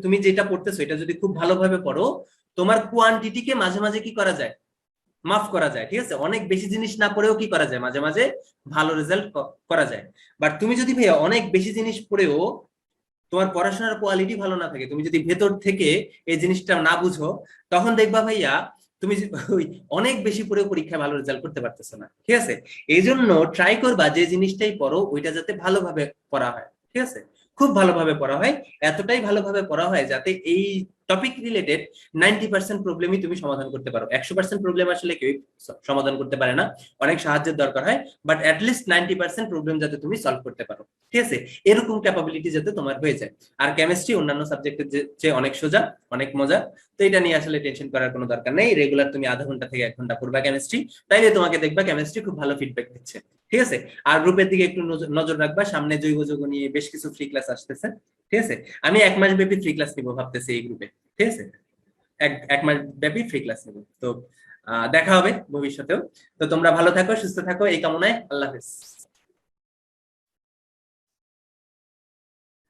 A: তুমি যেটা পড়তেছো এটা যদি খুব ভালোভাবে পড়ো, তোমার কোয়ান্টিটিকে মাঝে মাঝে কি করা যায়? মাফ করা যায়, ঠিক আছে। অনেক বেশি জিনিস না পড়েও কি করা যায়? মাঝে মাঝে ভালো রেজাল্ট করা যায়। বাট তুমি যদি ভাইয়া অনেক বেশি জিনিস পড়েও তোমার পড়াশোনার কোয়ালিটি ভালো না থাকে, তুমি যদি ভেতর থেকে এই জিনিসটা না বুঝো, তখন দেখবা ভাইয়া তুমি ওই অনেক বেশি পড়ে পরীক্ষায় ভালো রেজাল্ট করতে পারতেছো না, ঠিক আছে? এই জন্য ট্রাই করবা যে জিনিসটাই পড়ো ওইটা যাতে ভালোভাবে পড়া হয়, ঠিক আছে? খুব ভালোভাবে পড়া হয়, এতটাই ভালোভাবে পড়া হয় যাতে এই টপিক রিলেটেড 90% প্রবলেমই তুমি সমাধান করতে পারো। 100% প্রবলেম আসলে কেউ সমাধান করতে পারে না, অনেক সাহায্যের দরকার হয়, বাট অ্যাটলিস্ট 90% প্রবলেম যাতে তুমি সলভ করতে পারো, ঠিক আছে? এরকম ক্যাপাবিলিটি যাতে তোমার হয়ে যায়। আর কেমিস্ট্রি অন্যান্য সাবজেক্টের চেয়ে অনেক সোজা, অনেক মজা। তো এটা নিয়ে আসলে টেনশন করার কোনো দরকার নেই। রেগুলার তুমি আধা ঘন্টা থেকে 1 ঘন্টা পড়বা কেমিস্ট্রি, তাইলে তোমাকে দেখবা কেমিস্ট্রি খুব ভালো ফিডব্যাক দিচ্ছে, ঠিক আছে? আর গ্রুপের দিকে একটু নজর রাখবা, সামনে জৈব যৌগ নিয়ে বেশ কিছু ফ্রি ক্লাস আসতেছে, ঠিক আছে? আমি 1 মাস ব্যাপী ফ্রি ক্লাস নিবো ভাবতেছি এই গ্রুপে, ঠিক আছে? এক মাস ব্যাপী ফ্রি ক্লাস নিবো। তো দেখা হবে ভবিষ্যতেও। তো তোমরা ভালো থাকো, সুস্থ থাকো, এই কামনায় আল্লাহ হাফেজ।